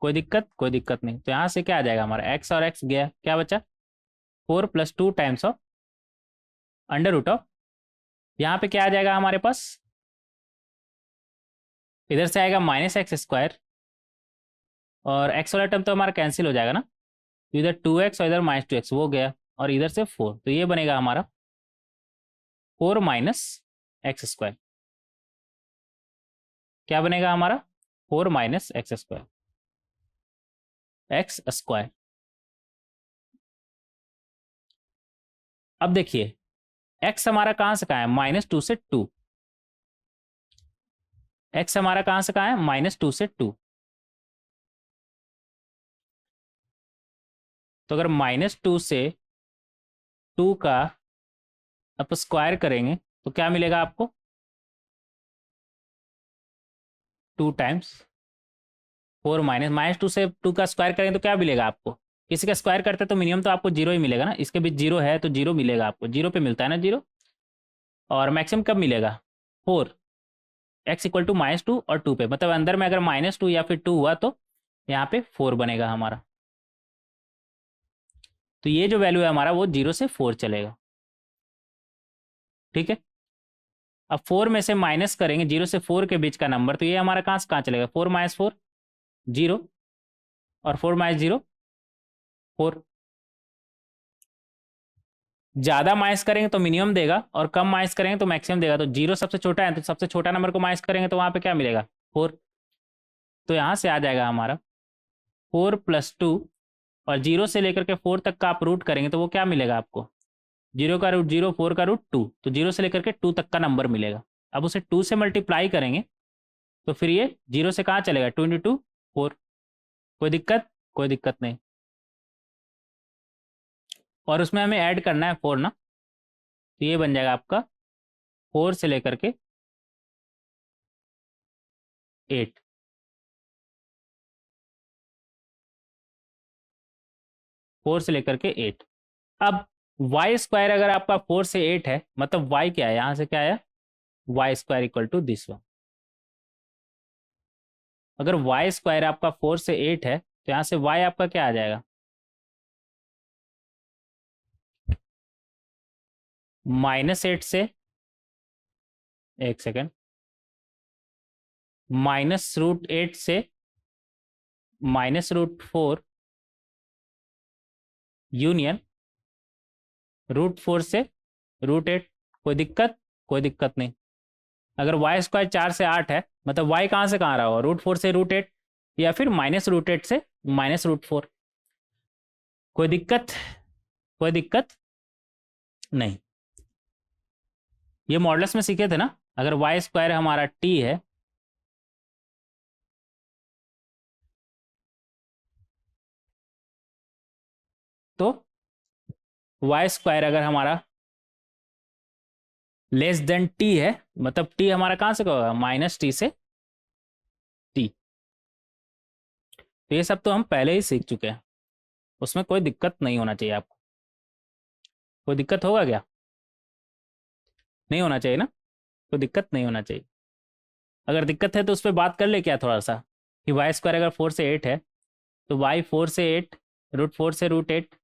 कोई दिक्कत? कोई दिक्कत नहीं। तो यहाँ से क्या आ जाएगा हमारा x और x गया, क्या बचा 4+2 टाइम्स ऑफ √, यहाँ पे क्या आ जाएगा हमारे पास, इधर से आएगा -x² और x वाला टर्म तो हमारा कैंसिल हो जाएगा ना, तो इधर 2x और इधर -2x वो गया और इधर से 4। तो ये बनेगा हमारा 4 - x²। क्या बनेगा हमारा 4 - x²। अब देखिए x हमारा कहाँ से कहाँ है, -2 से 2। x हमारा कहाँ से कहाँ है, -2 से 2। तो अगर -2 से 2 का आप स्क्वायर करेंगे तो क्या मिलेगा आपको 2 टाइम्स 4 -2 से 2 का स्क्वायर करेंगे तो क्या मिलेगा आपको, किसी का स्क्वायर करते तो मिनिमम तो आपको 0 ही मिलेगा ना, इसके बीच 0 है तो 0 मिलेगा आपको, 0 पे मिलता है ना 0। और मैक्सिमम कब मिलेगा 4, x इक्वल टू -2 और 2 पे, मतलब अंदर में अगर -2 या फिर 2 हुआ तो यहाँ पे 4 बनेगा हमारा। तो ये जो वैल्यू है हमारा वो 0 से 4 चलेगा। ठीक है, अब 4 में से माइनस करेंगे 0 से 4 के बीच का नंबर, तो ये हमारा कहाँ से कहाँ चलेगा 4 - 4 0 और 4 - 0 4। ज्यादा माइनस करेंगे तो मिनिमम देगा और कम माइनस करेंगे तो मैक्सिमम देगा। तो 0 सबसे छोटा है तो सबसे छोटा नंबर को माइनस करेंगे तो वहां पे क्या मिलेगा 4। तो यहाँ से आ जाएगा हमारा 4+2 और 0 से लेकर के 4 तक का आप रूट करेंगे तो वो क्या मिलेगा आपको 0 का रूट 0 4 का रूट 2, तो 0 से लेकर के 2 तक का नंबर मिलेगा। अब उसे 2 से मल्टीप्लाई करेंगे तो फिर ये 0 से कहाँ चलेगा 2 × 2 4। कोई दिक्कत? कोई दिक्कत नहीं। और उसमें हमें ऐड करना है 4 ना, तो ये बन जाएगा आपका 4 से लेकर के 8। 4 से लेकर के 8। अब वाई स्क्वायर अगर आपका 4 से 8 है मतलब वाई क्या है, यहाँ से क्या आया y² equal to this one. अगर वाई स्क्वायर आपका 4 से 8 है तो यहाँ से y आपका क्या आ जाएगा -8 से, एक सेकेंड, -√8 से -√4 यूनियन √4 से √8। कोई दिक्कत? कोई दिक्कत नहीं। अगर y² 4 से 8 है मतलब y कहाँ से कहाँ रहा होगा √4 से √8 या फिर -√8 से -√4। कोई दिक्कत? कोई दिक्कत नहीं। ये मॉडल्स में सीखे थे ना, अगर y² हमारा t है तो y² अगर हमारा लेस देन t है मतलब t हमारा कहाँ से होगा -t से t। तो ये सब तो हम पहले ही सीख चुके हैं, उसमें कोई दिक्कत नहीं होना चाहिए आपको। कोई दिक्कत होगा क्या? नहीं होना चाहिए ना, कोई दिक्कत नहीं होना चाहिए। अगर दिक्कत है तो उस पर बात कर ले क्या थोड़ा सा, कि वाई स्क्वायर अगर 4 से 8 है तो वाई 4 से 8 √4 से √8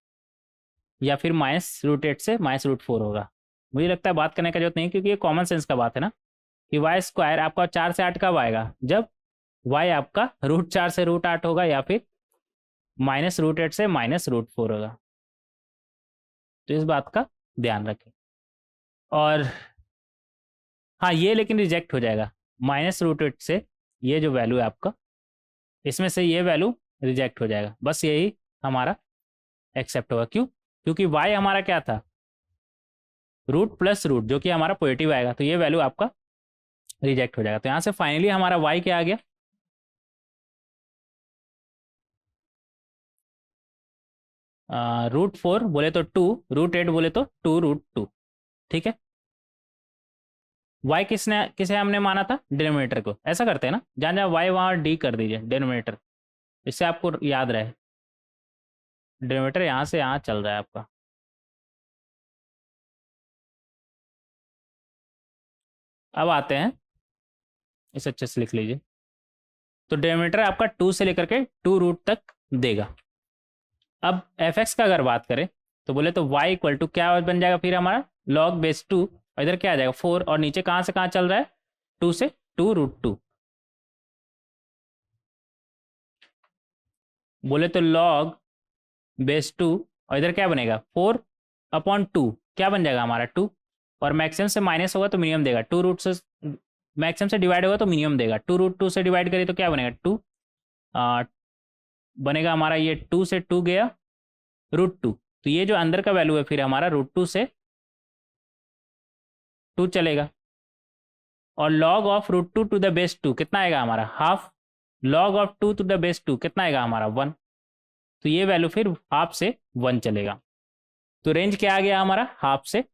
या फिर -√8 से -√4 होगा। मुझे लगता है बात करने का जरूरत नहीं, क्योंकि ये कॉमन सेंस का बात है ना, कि वाई स्क्वायर आपका 4 से 8 कब आएगा, जब वाई आपका √4 से √8 होगा या फिर -√8 से -√4 होगा। तो इस बात का ध्यान रखें। और हाँ, ये लेकिन रिजेक्ट हो जाएगा, -√8 से ये जो वैल्यू है आपका, इसमें से ये वैल्यू रिजेक्ट हो जाएगा, बस यही हमारा एक्सेप्ट होगा। क्यों? क्योंकि y हमारा क्या था, रूट प्लस रूट, जो कि हमारा पॉजिटिव आएगा, तो ये वैल्यू आपका रिजेक्ट हो जाएगा। तो यहाँ से फाइनली हमारा y क्या आ गया, √4 बोले तो 2, √8 बोले तो 2√2। ठीक है, y किसे हमने माना था, डिनोमिनेटर को। ऐसा करते हैं ना, जहाँ जहाँ y वहाँ d कर दीजिए डिनोमिनेटर, इससे आपको याद रहे। डिनोमिनेटर यहाँ से यहाँ चल रहा है आपका। अब आते हैं, इसे अच्छे से लिख लीजिए। तो डिनोमिनेटर आपका 2 से लेकर के 2 तक देगा। अब एफ एक्स का अगर बात करें तो बोले तो y इक्वल टू क्या बन जाएगा फिर हमारा, log बेस 2, और इधर क्या आ जाएगा 4, और नीचे कहाँ से कहाँ चल रहा है, 2 से 2√2। बोले तो log बेस 2, और इधर क्या बनेगा 4/2, क्या बन जाएगा हमारा 2, और मैक्सिमम से माइनस होगा तो मिनिमम देगा, 2 रूट से मैक्सिमम से डिवाइड होगा तो मिनिमम देगा, 2√2 से डिवाइड करिए तो क्या बनेगा 2, बनेगा हमारा ये 2 से 2 गया √2। तो ये जो अंदर का वैल्यू है फिर हमारा √2 से 2 चलेगा, और log of √2 to the base 2 कितना आएगा हमारा, half. log of 2 to the base 2 कितना आएगा हमारा 1। तो ये वैल्यू फिर हाफ से 1 चलेगा। तो रेंज क्या आ गया हमारा, हाफ से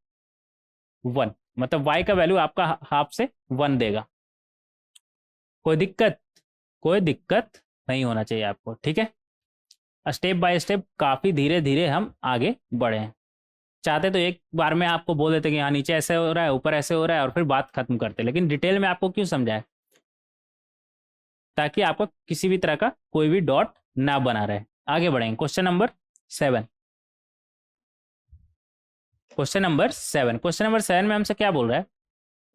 1, मतलब y का वैल्यू आपका हाफ से 1 देगा। कोई दिक्कत, कोई दिक्कत नहीं होना चाहिए आपको। ठीक है, स्टेप बाय स्टेप काफ़ी धीरे धीरे हम आगे बढ़े हैं। चाहते तो एक बार में आपको बोल देते कि हाँ नीचे ऐसे हो रहा है, ऊपर ऐसे हो रहा है, और फिर बात खत्म करते, लेकिन डिटेल में आपको क्यों समझाए, ताकि आपको किसी भी तरह का कोई भी डॉट ना बना रहे। आगे बढ़ेंगे, क्वेश्चन नंबर 7। क्वेश्चन नंबर 7 में हमसे क्या बोल रहा है,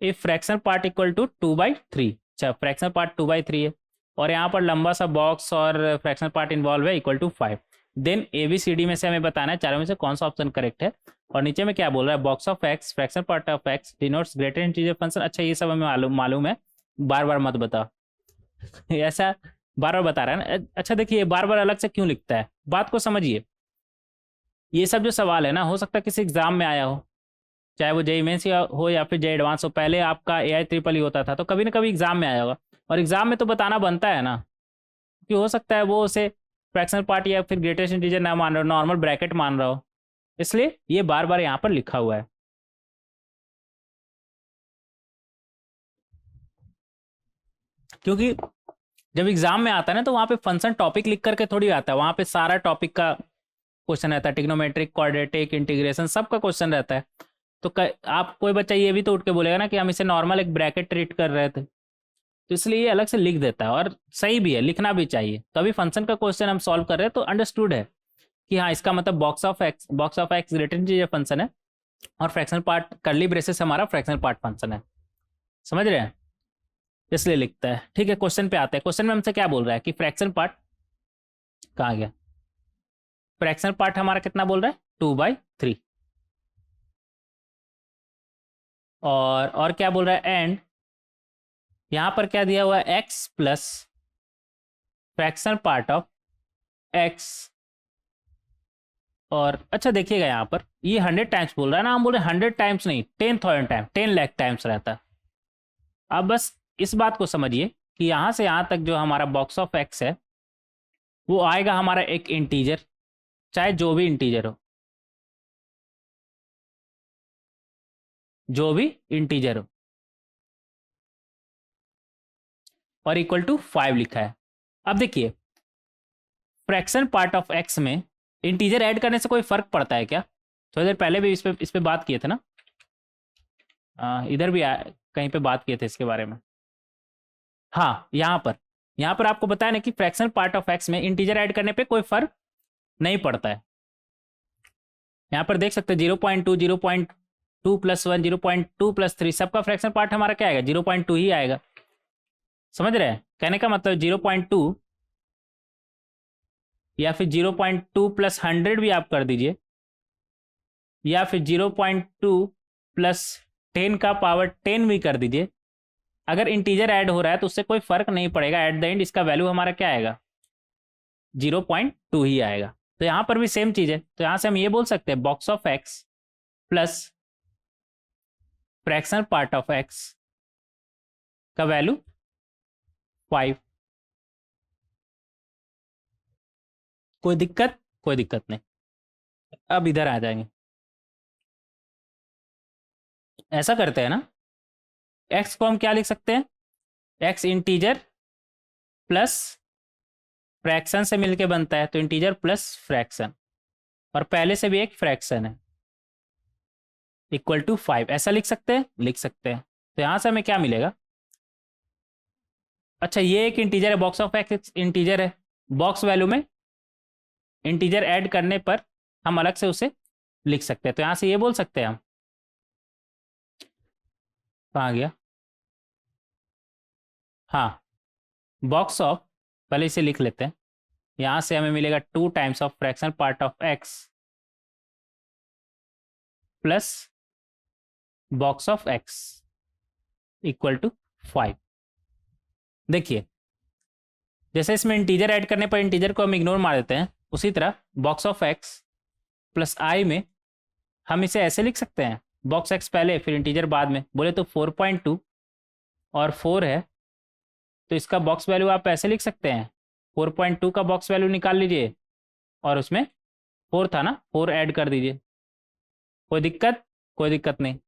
if fractional part equal to 2/3। अच्छा, फ्रैक्शनल पार्ट 2/3 है, और यहाँ पर लंबा सा बॉक्स और फ्रैक्शनल पार्ट इन्वॉल्व है इक्वल टू 5। देन ABCD में से हमें बताना है चारों में से कौन सा ऑप्शन करेक्ट है। और नीचे में क्या बोल रहा है, box of x fractional part of x denotes greater integer function. अच्छा, ये सब हमें मालूम है, बार बार मत बताओ ऐसा बार बार बता रहा है ना। अच्छा देखिए, बार बार अलग से क्यों लिखता है, बात को समझिए। ये सब जो सवाल है ना, हो सकता है किसी एग्जाम में आया हो, चाहे वो जेई मेंस हो या फिर जेई एडवांस हो। पहले आपका AI ट्रिपल ही होता था, तो कभी ना कभी एग्जाम में आया होगा, और एग्जाम में तो बताना बनता है ना, कि हो सकता है वो उसे फ्रैक्शनल पार्ट या फिर ग्रेटेस्ट इंटीजर ना मान रहा हो, नॉर्मल ब्रैकेट मान रहा हो, इसलिए ये बार बार यहाँ पर लिखा हुआ है। क्योंकि जब एग्जाम में आता है ना, तो वहाँ पे फंक्शन टॉपिक लिख करके थोड़ी आता है, वहाँ पे सारा टॉपिक का क्वेश्चन रहता है, ट्रिग्नोमेट्रिक, क्वाड्रेटिक, इंटीग्रेशन, सबका क्वेश्चन रहता है। तो आप कोई बच्चा ये भी तो उठ के बोलेगा ना कि हम इसे नॉर्मल एक ब्रैकेट ट्रीट कर रहे थे, तो इसलिए ये अलग से लिख देता है, और सही भी है, लिखना भी चाहिए। तो अभी फंक्शन का क्वेश्चन हम सॉल्व कर रहे हैं, तो अंडरस्टूड है कि हाँ इसका मतलब box of x related cheese function है, और फ्रैक्शनल पार्ट करली ब्रेसेस हमारा फ्रैक्शनल पार्ट फंक्शन है। समझ रहे हैं, इसलिए लिखता है। ठीक है, क्वेश्चन पे आते हैं। क्वेश्चन में हमसे क्या बोल रहा है कि फ्रैक्शनल पार्ट कहाँ गया, फ्रैक्शनल पार्ट हमारा कितना बोल रहा है 2/3, और क्या बोल रहा है, एंड यहां पर क्या दिया हुआ है, x plus fractional part of x। और अच्छा देखिएगा यहाँ पर ये 100 टाइम्स बोल रहा है ना, हम बोल रहे हैं 100 टाइम्स नहीं, 10,000 टाइम्स, 10 लाख टाइम्स रहता है। अब बस इस बात को समझिए कि यहाँ से यहाँ तक जो हमारा बॉक्स ऑफ एक्स है, वो आएगा हमारा एक इंटीजर, चाहे जो भी इंटीजर हो, जो भी इंटीजर हो, और इक्वल टू 5 लिखा है। अब देखिए, फ्रैक्शन पार्ट ऑफ एक्स में इंटीजर ऐड करने से कोई फर्क पड़ता है क्या? थोड़ी देर पहले भी इस पे बात किए थे ना, इधर भी कहीं पे बात किए थे इसके बारे में। हाँ, यहाँ पर आपको बताया ना कि फ्रैक्शन पार्ट ऑफ एक्स में इंटीजर ऐड करने पे कोई फर्क नहीं पड़ता है। यहाँ पर देख सकते हैं 0.2, 0.2 प्लस 1, 0.2 प्लस 3, सबका फ्रैक्शन पार्ट हमारा क्या आएगा? 0.2 ही आएगा। समझ रहे हैं कहने का मतलब? 0.2 या फिर 0.2 प्लस 100 भी आप कर दीजिए, या फिर 0.2 प्लस 10 का पावर 10 भी कर दीजिए। अगर इंटीजर ऐड हो रहा है तो उससे कोई फर्क नहीं पड़ेगा, एट द एंड इसका वैल्यू हमारा क्या आएगा? 0.2 ही आएगा। तो यहां पर भी सेम चीज है, तो यहां से हम ये बोल सकते हैं box of x plus fractional part of x का वैल्यू 5। कोई दिक्कत? कोई दिक्कत नहीं। अब इधर आ जाएंगे, ऐसा करते हैं ना, एक्स को हम क्या लिख सकते हैं? एक्स इंटीजर प्लस फ्रैक्शन से मिलके बनता है, तो इंटीजर प्लस फ्रैक्शन, और पहले से भी एक फ्रैक्शन है, इक्वल टू 5। ऐसा लिख सकते हैं? लिख सकते हैं। तो यहां से हमें क्या मिलेगा? अच्छा, ये एक इंटीजर है, बॉक्स ऑफ एक्स इंटीजर है, बॉक्स वैल्यू में इंटीजर ऐड करने पर हम अलग से उसे लिख सकते हैं। तो यहां से ये बोल सकते हैं हम, कहाँ गया? हाँ, बॉक्स ऑफ, पहले इसे लिख लेते हैं। यहां से हमें मिलेगा 2 times of fractional part of x plus box of x equal to 5। देखिए, जैसे इसमें इंटीजर ऐड करने पर इंटीजर को हम इग्नोर मार देते हैं, उसी तरह बॉक्स ऑफ एक्स प्लस आई में हम इसे ऐसे लिख सकते हैं, बॉक्स एक्स पहले फिर इंटीजर बाद में। बोले तो 4.2 और 4 है, तो इसका बॉक्स वैल्यू आप ऐसे लिख सकते हैं, 4.2 का बॉक्स वैल्यू निकाल लीजिए और उसमें 4 था ना, 4 ऐड कर दीजिए। कोई दिक्कत? कोई दिक्कत नहीं।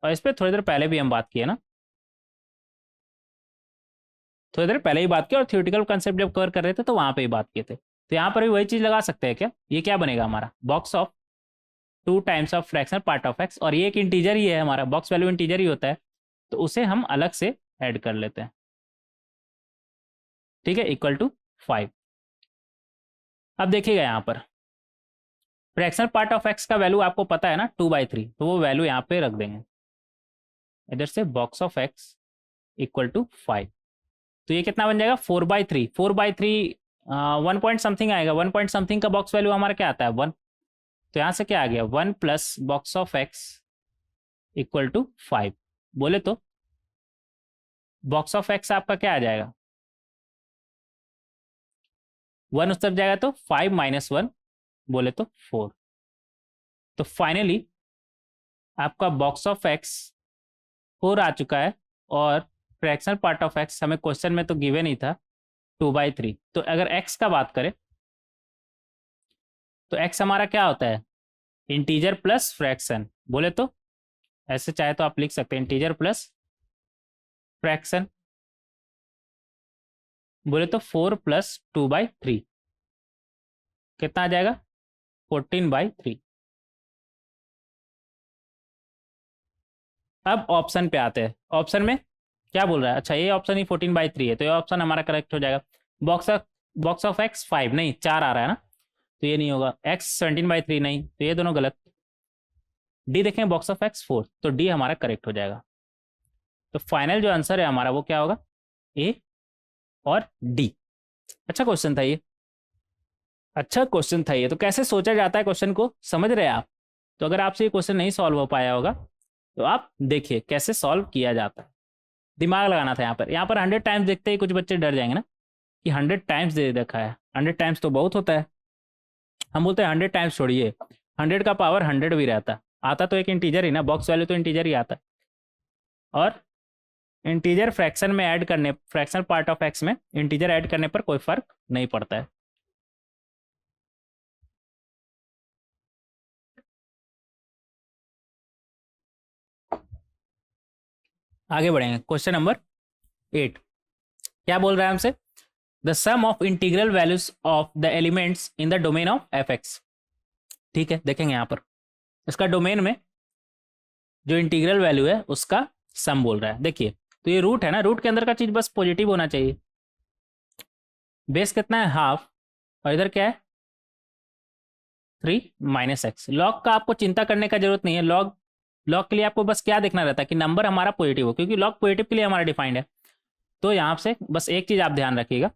और इस पर थोड़ी देर पहले भी हम बात किए ना, थोड़ी देर पहले ही बात की, और थियोरेटिकल कंसेप्ट जब कवर कर रहे थे तो वहां पे ही बात किए थे। तो यहाँ पर भी वही चीज लगा सकते हैं क्या? ये क्या बनेगा हमारा? Box of 2 times of fractional part of x, और ये एक इंटीजर ही है, हमारा बॉक्स वैल्यू इंटीजर ही होता है, तो उसे हम अलग से ऐड कर लेते हैं। ठीक है, इक्वल टू 5। अब देखिएगा यहाँ पर फ्रैक्शनल पार्ट ऑफ एक्स का वैल्यू आपको पता है ना, 2/3, तो वो वैल्यू यहाँ पे रख देंगे इधर से, box of x equal to 5। तो ये कितना बन जाएगा? 4/3। 4/3 1 पॉइंट समथिंग आएगा, 1 पॉइंट समथिंग का बॉक्स वैल्यू हमारा क्या आता है? 1। तो यहाँ से क्या आ गया? 1 plus box of x equal to 5। बोले तो बॉक्स ऑफ एक्स आपका क्या आ जाएगा? 1 उस तरफ जाएगा तो 5 माइनस 1, बोले तो 4। तो फाइनली आपका बॉक्स ऑफ एक्स 4 आ चुका है, और फ्रैक्शनल पार्ट ऑफ एक्स हमें क्वेश्चन में तो गिवन ही था 2/3। तो अगर एक्स का बात करें तो एक्स हमारा क्या होता है? Integer plus fraction. बोले तो ऐसे चाहे तो आप लिख सकते हैं इंटीजर प्लस फ्रैक्शन। बोले तो 4 प्लस 2/3 कितना आ जाएगा? 14/3। अब ऑप्शन पे आते हैं, ऑप्शन में क्या बोल रहा है? अच्छा, ये ऑप्शन ही 14/3 है, तो ये ऑप्शन हमारा करेक्ट हो जाएगा। बॉक्स ऑफ एक्स 5 नहीं 4 आ रहा है ना, तो ये नहीं होगा। एक्स 17/3 नहीं, तो ये दोनों गलत। डी देखें, बॉक्स ऑफ एक्स 4, तो डी हमारा करेक्ट हो जाएगा। तो फाइनल जो आंसर है हमारा वो क्या होगा? ए और डी। अच्छा क्वेश्चन था ये, अच्छा क्वेश्चन था ये। तो कैसे सोचा जाता है क्वेश्चन को, समझ रहे हैं आप? तो अगर आपसे ये क्वेश्चन नहीं सॉल्व हो पाया होगा तो आप देखिए कैसे सॉल्व किया जाता है। दिमाग लगाना था यहाँ पर। यहाँ पर 100 टाइम्स देखते ही कुछ बच्चे डर जाएंगे ना कि 100 टाइम्स दे रखा है, 100 टाइम्स तो बहुत होता है। हम बोलते हैं 100 टाइम्स छोड़िए, 100 का पावर 100 भी रहता, आता तो एक इंटीजर ही ना, बॉक्स वैल्यू तो इंटीजर ही आता। और इंटीजर फ्रैक्शन में ऐड करने, फ्रैक्शनल पार्ट ऑफ एक्स में इंटीजर ऐड करने पर कोई फर्क नहीं पड़ता है। आगे बढ़ेंगे, क्वेश्चन नंबर 8 क्या बोल रहा है हमसे? The sum of integral values of the elements in the domain of f x. ठीक है, देखेंगे यहाँ पर इसका डोमेन में जो इंटीग्रल वैल्यू है उसका सम बोल रहा है। देखिए, तो ये रूट है ना, रूट के अंदर का चीज बस पॉजिटिव होना चाहिए। बेस कितना है, हाफ, और इधर क्या है 3 माइनस एक्स। लॉग का आपको चिंता करने का जरूरत नहीं है। लॉग के लिए आपको बस क्या देखना रहता है कि नंबर हमारा पॉजिटिव हो, क्योंकि लॉग पॉजिटिव के लिए हमारा डिफाइंड है। तो यहाँ से बस एक चीज आप ध्यान रखिएगा,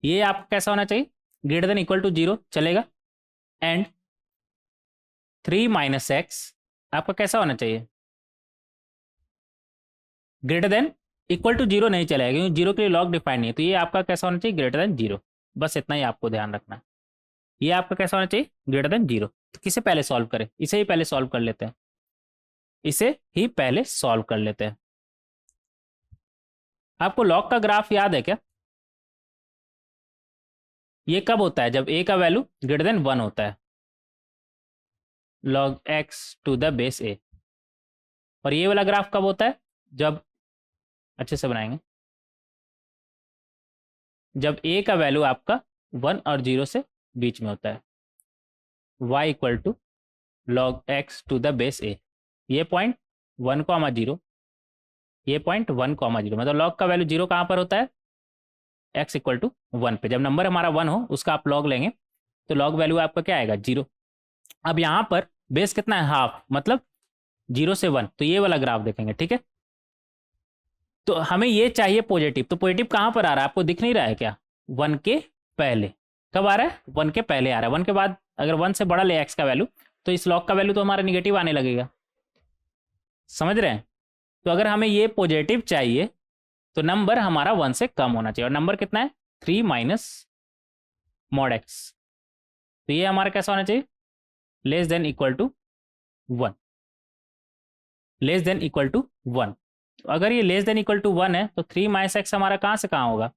ये आपका कैसा होना चाहिए, ग्रेटर देन इक्वल टू 0 चलेगा। एंड 3 माइनस एक्स आपका कैसा होना चाहिए, ग्रेटर देन इक्वल टू 0 नहीं चलेगा, क्योंकि 0 के लिए लॉग डिफाइंड नहीं है। तो ये आपका कैसा होना चाहिए, ग्रेटर देन 0। बस इतना ही आपको ध्यान रखना है। ये आपका कैसा होना चाहिए, ग्रेटर देन 0। तो किसे पहले सॉल्व करें, इसे ही पहले सॉल्व कर लेते हैं, इसे ही पहले सॉल्व कर लेते हैं। आपको लॉग का ग्राफ याद है क्या, ये कब होता है, जब ए का वैल्यू ग्रेटर देन 1 होता है, log x to the base a. और ये वाला ग्राफ कब होता है, जब, अच्छे से बनाएंगे, जब a का वैल्यू आपका 1 और 0 से बीच में होता है, y equal to log x to the base a। ये पॉइंट 1,0, ये पॉइंट 1,0, मतलब log का वैल्यू 0 कहाँ पर होता है, x इक्वल टू 1 पे। जब नंबर हमारा 1 हो उसका आप log लेंगे तो log वैल्यू आपका क्या आएगा, 0। अब यहाँ पर बेस कितना है, हाफ, मतलब 0 से 1। तो ये वाला ग्राफ देखेंगे, ठीक है। तो हमें ये चाहिए पॉजिटिव, तो पॉजिटिव कहाँ पर आ रहा है, आपको दिख नहीं रहा है क्या, 1 के पहले। कब आ रहा है, 1 के पहले आ रहा है। 1 के बाद अगर 1 से बड़ा ले x का वैल्यू, तो इस log का वैल्यू तो हमारा निगेटिव आने लगेगा, समझ रहे हैं। तो अगर हमें ये पॉजिटिव चाहिए तो नंबर हमारा 1 से कम होना चाहिए, और नंबर कितना है, 3 माइनस मॉड x। तो ये हमारा कैसा होना चाहिए, less than equal to 1, less than equal to 1। तो अगर ये लेस देन इक्वल टू 1 है तो 3 माइनस एक्स हमारा कहाँ से कहाँ होगा,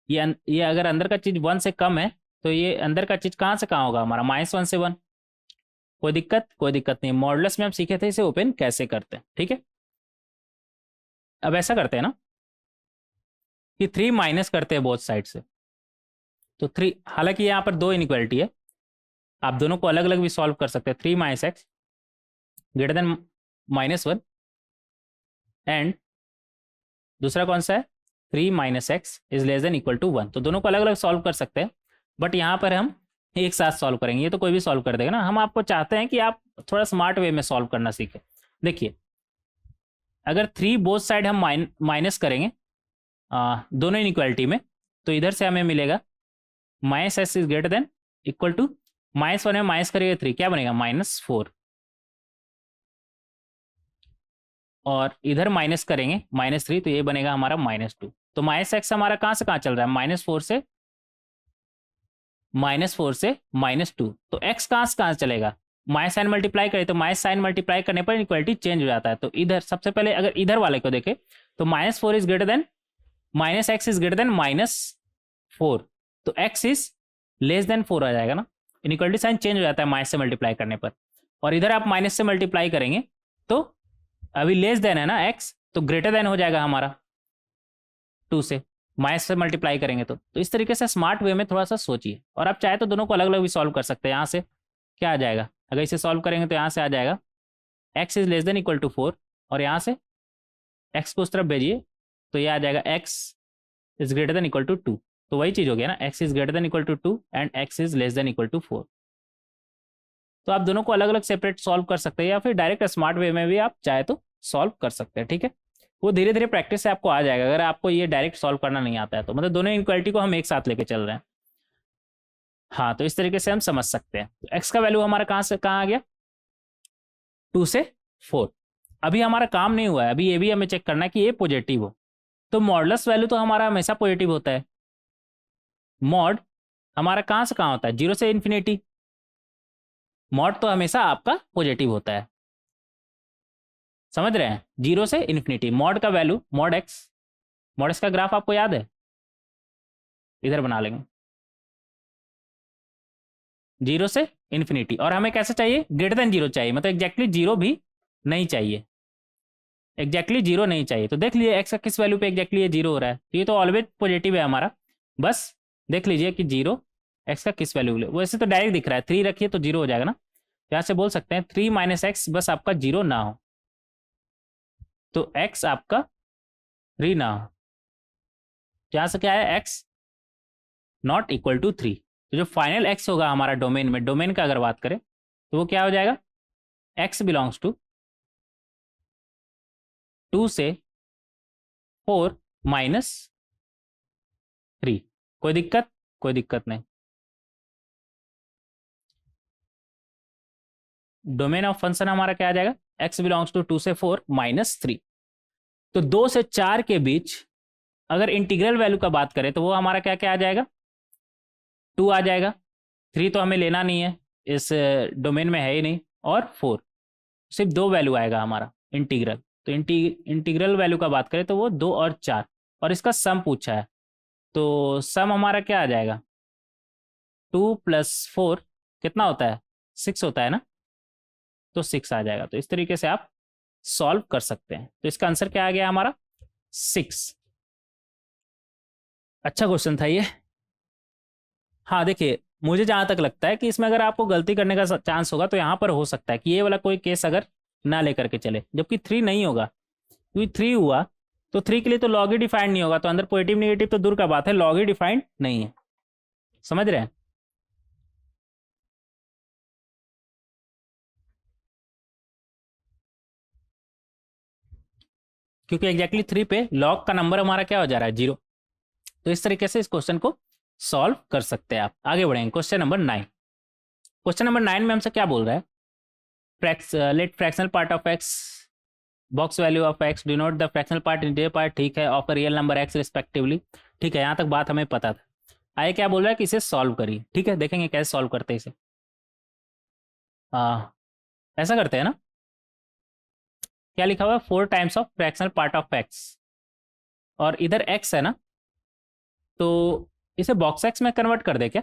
ये अगर अंदर का चीज 1 से कम है तो ये अंदर का चीज कहाँ से कहाँ होगा हमारा, -1 से 1। कोई दिक्कत, कोई दिक्कत नहीं। मॉडुलस में हम सीखे थे इसे ओपन कैसे करते हैं, ठीक है। अब ऐसा करते हैं ना कि 3 माइनस करते हैं बोथ साइड से। तो 3, हालांकि यहाँ पर 2 इनइक्वालिटी है, आप दोनों को अलग अलग भी सॉल्व कर सकते हैं। 3 minus x greater than -1, and दूसरा कौन सा है, 3 minus x is less than equal to 1। तो दोनों को अलग अलग सॉल्व कर सकते हैं, बट यहाँ पर हम एक साथ सॉल्व करेंगे। ये तो कोई भी सॉल्व कर देगा ना, हम आपको चाहते हैं कि आप थोड़ा स्मार्ट वे में सॉल्व करना सीखें। देखिए, अगर 3 बोथ साइड हम माइनस करेंगे दोनों इनइक्वालिटी में, तो इधर से हमें मिलेगा minus s is greater than equal to, -1 में माइनस करेंगे 3, क्या बनेगा, -4। और इधर माइनस करेंगे -3, तो ये बनेगा हमारा -2। तो माइनस एक्स हमारा कहाँ से कहाँ चल रहा है, -4 से -2। तो x कहाँ से कहाँ चलेगा, माइनस साइन मल्टीप्लाई करें तो माइनस साइन मल्टीप्लाई करने पर इक्वलिटी चेंज हो जाता है। तो इधर सबसे पहले अगर इधर वाले को देखें तो -4 is greater then -x is greater then -4, तो x इज लेस देन 4 आ जाएगा ना, इनइक्वालिटी साइन चेंज हो जाता है माइनस से मल्टीप्लाई करने पर। और इधर आप माइनस से मल्टीप्लाई करेंगे तो अभी लेस देन है ना x, तो ग्रेटर देन हो जाएगा हमारा 2 से, माइनस से मल्टीप्लाई करेंगे तो इस तरीके से स्मार्ट वे में थोड़ा सा सोचिए। और आप चाहे तो दोनों को अलग अलग भी सॉल्व कर सकते हैं। यहाँ से क्या आ जाएगा, अगर इसे सॉल्व करेंगे तो यहाँ से आ जाएगा x is less than equal to 4, और यहाँ से x को उस तरफ भेजिए तो ये आ जाएगा x is greater than equal to 2। तो वही चीज हो गया ना, x is greater than equal to 2 and x is less than equal to 4। तो आप दोनों को अलग अलग सेपरेट सॉल्व कर सकते हैं, या फिर डायरेक्ट स्मार्ट वे में भी आप चाहे तो सॉल्व कर सकते हैं, ठीक है। वो धीरे धीरे प्रैक्टिस से आपको आ जाएगा, अगर आपको ये डायरेक्ट सॉल्व करना नहीं आता है तो, मतलब दोनों इनइक्वालिटी को हम एक साथ लेके चल रहे हैं। हाँ, तो इस तरीके से हम समझ सकते हैं। तो x का वैल्यू हमारा कहाँ से कहाँ आ गया, 2 से 4। अभी हमारा काम नहीं हुआ है, अभी ये भी हमें चेक करना है कि ये पॉजिटिव हो। तो मॉडुलस वैल्यू तो हमारा हमेशा पॉजिटिव होता है। मॉड हमारा कहाँ से कहाँ होता है, 0 से इन्फिनिटी। मॉड तो हमेशा आपका पॉजिटिव होता है, समझ रहे हैं, 0 से इन्फिनिटी। मॉड का वैल्यू मॉड एक्स का ग्राफ आपको याद है, इधर बना लेंगे, 0 से इन्फिनिटी। और हमें कैसे चाहिए, ग्रेटर देन 0 चाहिए, मतलब एग्जैक्टली 0 भी नहीं चाहिए, एग्जैक्टली जीरो नहीं चाहिए। तो देख लीजिए एक्स का किस वैल्यू पे एग्जैक्टली ये जीरो हो रहा है, तो ये तो ऑलवेज पॉजिटिव है हमारा। बस देख लीजिए कि जीरो एक्स का किस वैल्यू, वैसे तो डायरेक्ट दिख रहा है, 3 रखिए तो जीरो हो जाएगा ना। यहाँ से बोल सकते हैं 3 माइनस एक्स, बस आपका जीरो ना हो, तो एक्स आपका 3 ना हो। यहाँ से क्या है, एक्स नॉट इक्वल टू 3। तो जो फाइनल एक्स होगा हमारा डोमेन में, डोमेन का अगर बात करें तो वो क्या हो जाएगा, एक्स बिलोंग्स टू 2 से 4 माइनस 3। कोई दिक्कत, कोई दिक्कत नहीं। डोमेन ऑफ फंक्शन हमारा क्या आ जाएगा, एक्स बिलोंग्स टू 2 से 4 माइनस 3। तो 2 से 4 के बीच अगर इंटीग्रल वैल्यू का बात करें तो वो हमारा क्या क्या आ जाएगा, 2 आ जाएगा। 3 तो हमें लेना नहीं है, इस डोमेन में है ही नहीं। और 4, सिर्फ 2 वैल्यू आएगा हमारा इंटीग्रल। तो इंटीग्रल वैल्यू का बात करें तो वो 2 और 4, और इसका सम पूछा है, तो सम हमारा क्या आ जाएगा, 2 प्लस 4 कितना होता है, 6 होता है ना, तो 6 आ जाएगा। तो इस तरीके से आप सॉल्व कर सकते हैं। तो इसका आंसर क्या आ गया हमारा, 6। अच्छा क्वेश्चन था ये। हाँ देखिए, मुझे जहां तक लगता है कि इसमें अगर आपको गलती करने का चांस होगा तो यहाँ पर हो सकता है कि ये वाला कोई केस अगर ना लेकर के चले, जबकि 3 नहीं होगा, क्योंकि 3 हुआ तो 3 के लिए तो लॉग ही डिफाइंड नहीं होगा, तो अंदर पॉजिटिव नेगेटिव तो दूर का बात है, लॉग ही डिफाइंड नहीं है। समझ रहे हैं। क्योंकि एग्जैक्टली 3 पे लॉग का नंबर हमारा क्या हो जा रहा है, 0। तो इस तरीके से इस क्वेश्चन को सॉल्व कर सकते हैं आप। आगे बढ़ेंगे, क्वेश्चन नंबर 9। क्वेश्चन नंबर 9 में हमसे क्या बोल रहा है, let fractional part of x, box value of x denote the fractional part integer part, ठीक है, of a real number x respectively. ठीक है, यहाँ तक बात हमें पता था। आगे क्या बोल रहा है कि इसे सॉल्व करिए। ठीक है, देखेंगे कैसे सॉल्व करते हैं इसे। हाँ, ऐसा करते हैं ना, क्या लिखा हुआ है, 4 times of fractional part of x, और इधर एक्स है ना, तो इसे बॉक्स एक्स में कन्वर्ट कर दे क्या,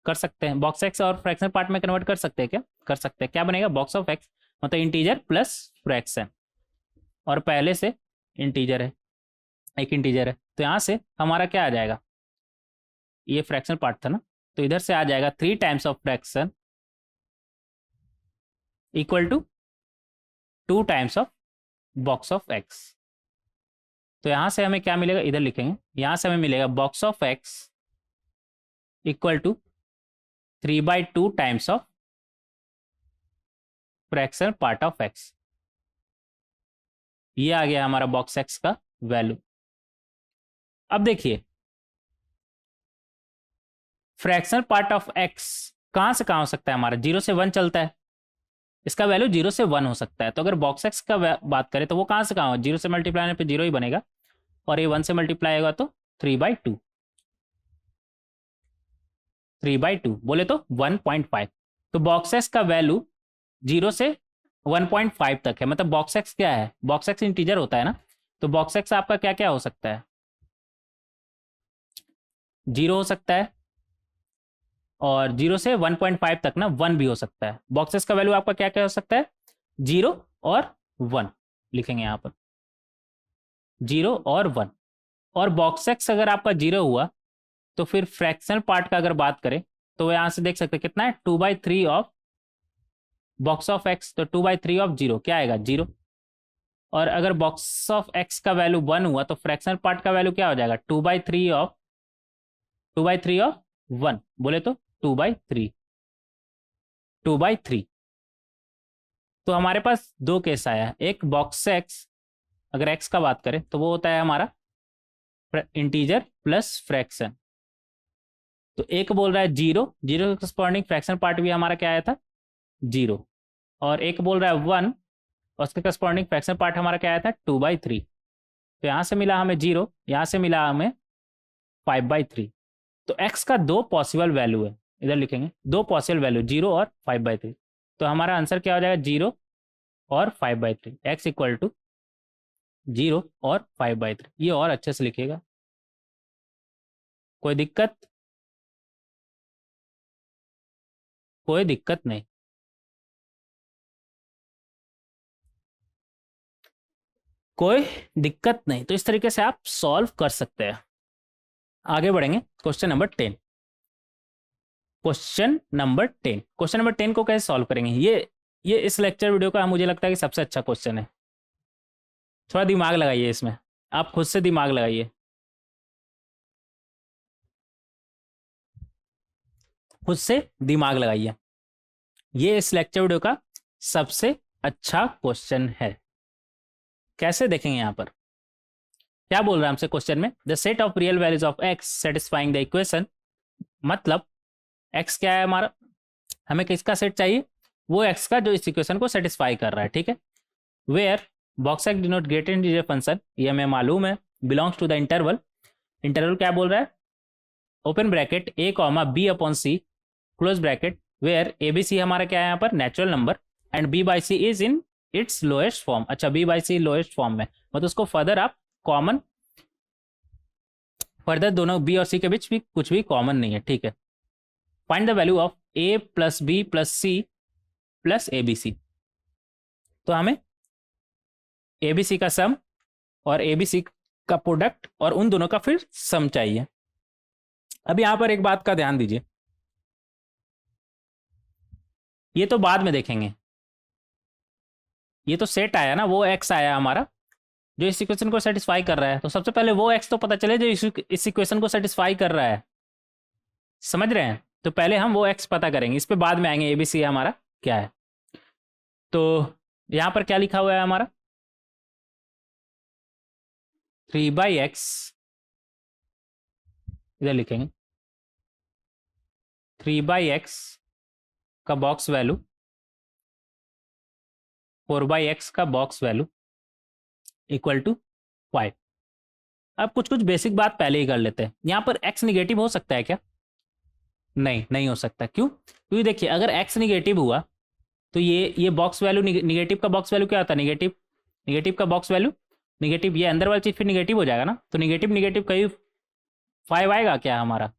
कर सकते हैं। बॉक्स एक्स और फ्रैक्शनल पार्ट में कन्वर्ट कर सकते हैं क्या, कर सकते हैं। क्या बनेगा, बॉक्स ऑफ एक्स मतलब इंटीजर प्लस फ्रैक्शन, और पहले से इंटीजर है, एक इंटीजर है, तो यहाँ से हमारा क्या आ जाएगा, ये फ्रैक्शनल पार्ट था ना, तो इधर से आ जाएगा 3 times of fraction equal to 2 times of box of x. तो यहाँ से हमें क्या मिलेगा, इधर लिखेंगे, यहाँ से हमें मिलेगा box of x equal to 3/2 times of fractional part of x. ये आ गया हमारा बॉक्स एक्स का वैल्यू। अब देखिए, फ्रैक्शनल पार्ट ऑफ एक्स कहां से कहां हो सकता है हमारा, 0 से 1 चलता है, इसका वैल्यू 0 से 1 हो सकता है। तो अगर बॉक्स एक्स का बात करें तो वो कहां से कहां हो, 0 से मल्टीप्लाई होने पे 0 ही बनेगा, और ये 1 से मल्टीप्लाई होगा तो 3/2, 3/2 बोले तो 1.5। तो बॉक्स एक्स का वैल्यू 0 से 1.5 तक है, मतलब बॉक्स एक्स क्या है, बॉक्स एक्स इंटीजर होता है ना, तो बॉक्स एक्स आपका क्या क्या हो सकता है, 0 हो सकता है, और 0 से 1.5 तक ना 1 भी हो सकता है। बॉक्स एक्स का वैल्यू आपका क्या क्या हो सकता है, 0 और 1 लिखेंगे यहाँ पर, 0 और 1। और बॉक्स एक्स अगर आपका 0 हुआ तो फिर फ्रैक्शनल पार्ट का अगर बात करें तो यहाँ से देख सकते हैं कितना है, 2/3 ऑफ बॉक्स ऑफ एक्स, तो 2/3 ऑफ 0 क्या आएगा, 0। और अगर बॉक्स ऑफ एक्स का वैल्यू 1 हुआ तो फ्रैक्शनल पार्ट का वैल्यू क्या हो जाएगा, 2/3 ऑफ 1 बोले तो 2/3, 2/3। तो हमारे पास दो केस आया, एक बॉक्स एक्स अगर एक्स का बात करें तो वो होता है हमारा इंटीजर प्लस फ्रैक्शन, तो एक बोल रहा है 0, 0 के करस्पॉन्डिंग फ्रैक्शन पार्ट भी हमारा क्या आया था, 0। और एक बोल रहा है 1, और उसके करस्पॉन्डिंग फ्रैक्शन पार्ट हमारा क्या आया था, 2/3। तो यहाँ से मिला हमें 0, यहाँ से मिला हमें 5/3। तो x का दो पॉसिबल वैल्यू है, इधर लिखेंगे दो पॉसिबल वैल्यू, 0 और 5/3। तो हमारा आंसर क्या हो जाएगा, 0 और 5/3, x इक्वल टू 0 और 5/3। ये और अच्छे से लिखिएगा, कोई दिक्कत, कोई दिक्कत नहीं। कोई दिक्कत नहीं। तो इस तरीके से आप सॉल्व कर सकते हैं। आगे बढ़ेंगे क्वेश्चन नंबर 10। क्वेश्चन नंबर 10 को कैसे सॉल्व करेंगे, ये इस लेक्चर वीडियो का मुझे लगता है कि सबसे अच्छा क्वेश्चन है। थोड़ा दिमाग लगाइए इसमें, आप खुद से दिमाग लगाइए, खुद से दिमाग लगाइए। ये इस लेक्चर वीडियो का सबसे अच्छा क्वेश्चन है। कैसे देखेंगे यहाँ पर क्या बोल रहा है हमसे क्वेश्चन में, the set of real values of x satisfying the equation. मतलब एक्स क्या है हमारा, हमें किसका सेट चाहिए, वो एक्स का जो इस इक्वेशन को सेटिस्फाई कर रहा है, ठीक है। Where box x denote greater integer function, ये हमें मालूम है, belongs to the interval. Interval क्या बोल रहा है, open bracket a comma b upon c close bracket, where a b c हमारा क्या है यहाँ पर natural number and b by c is in its lowest form. अच्छा, b by c lowest form में, मतलब उसको फर्दर आप कॉमन, फर्दर दोनों b और c के बीच भी कुछ भी कॉमन नहीं है, ठीक है। Find the value of a plus b plus c plus a b c. तो हमें ए बी सी का सम और ए बी सी का प्रोडक्ट और उन दोनों का फिर सम चाहिए। अब यहां पर एक बात का ध्यान दीजिए, ये तो बाद में देखेंगे, ये तो सेट आया ना, वो एक्स आया हमारा जो इस इक्वेशन को सेटिस्फाई कर रहा है। तो सबसे पहले वो एक्स तो पता चले जो इस इक्वेशन को सेटिस्फाई कर रहा है, समझ रहे हैं। तो पहले हम वो एक्स पता करेंगे, इस पे बाद में आएंगे एबीसी हमारा क्या है। तो यहां पर क्या लिखा हुआ है हमारा, 3/x, इधर लिखेंगे 3/x का बॉक्स वैल्यू 4/x का बॉक्स वैल्यू इक्वल टू 5। अब कुछ कुछ बेसिक बात पहले ही कर लेते हैं। यहां पर x निगेटिव हो सकता है क्या, नहीं, नहीं हो सकता। क्यों, क्योंकि देखिए अगर x निगेटिव हुआ तो ये बॉक्स वैल्यू, निगेटिव का बॉक्स वैल्यू क्या होता है, निगेटिव, निगेटिव का बॉक्स वैल्यू निगेटिव, ये अंदर वाली चीज फिर निगेटिव हो जाएगा ना। तो निगेटिव निगेटिव कहीं 5 आएगा क्या हमारा,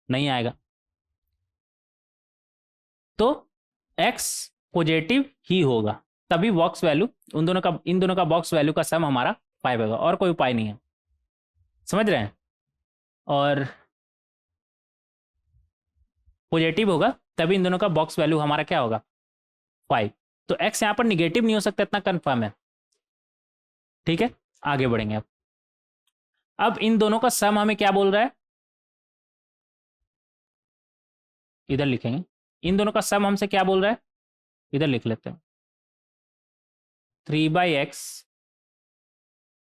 नहीं आएगा। तो x पॉजिटिव ही होगा, तभी बॉक्स वैल्यू उन दोनों का, इन दोनों का बॉक्स वैल्यू का सम हमारा 5 होगा, और कोई उपाय नहीं है, समझ रहे हैं। और पॉजिटिव होगा तभी इन दोनों का बॉक्स वैल्यू हमारा क्या होगा, 5। तो x यहां पर निगेटिव नहीं हो सकता, इतना कंफर्म है, ठीक है। आगे बढ़ेंगे अब इन दोनों का सम हमें क्या बोल रहा है, इधर लिखेंगे, इन दोनों का सम हमसे क्या बोल रहा है, इधर लिख लेते हैं 3/x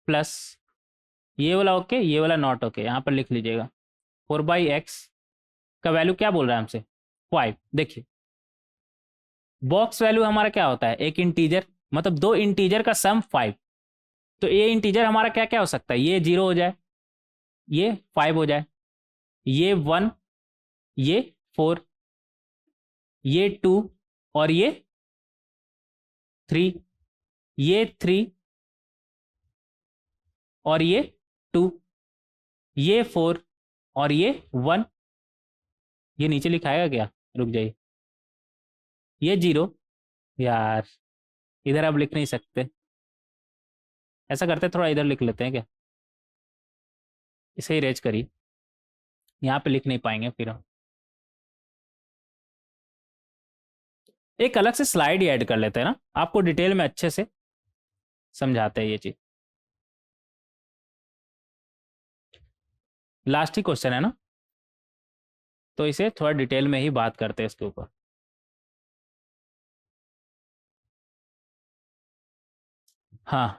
प्लस ये वाला ओके, ये वाला नॉट ओके, यहां पर लिख लीजिएगा 4/x का वैल्यू क्या बोल रहा है हमसे 5। देखिए बॉक्स वैल्यू हमारा क्या होता है, एक इंटीजर, मतलब दो इंटीजर का सम 5। तो ये इंटीजर हमारा क्या क्या हो सकता है, ये 0 हो जाए, ये 5 हो जाए, ये 1, ये 4, ये 2 और ये 3, ये 3 और ये 2, ये 4 और ये 1। ये नीचे लिखाएगा क्या, रुक जाइए, ये 0, यार इधर अब लिख नहीं सकते, ऐसा करते थोड़ा इधर लिख लेते हैं क्या, इसे इरेज करिए, यहाँ पे लिख नहीं पाएंगे फिर हम। एक अलग से स्लाइड ही ऐड कर लेते हैं ना, आपको डिटेल में अच्छे से समझाते हैं ये चीज। लास्ट ही क्वेश्चन है ना, तो इसे थोड़ा डिटेल में ही बात करते हैं इसके ऊपर। हाँ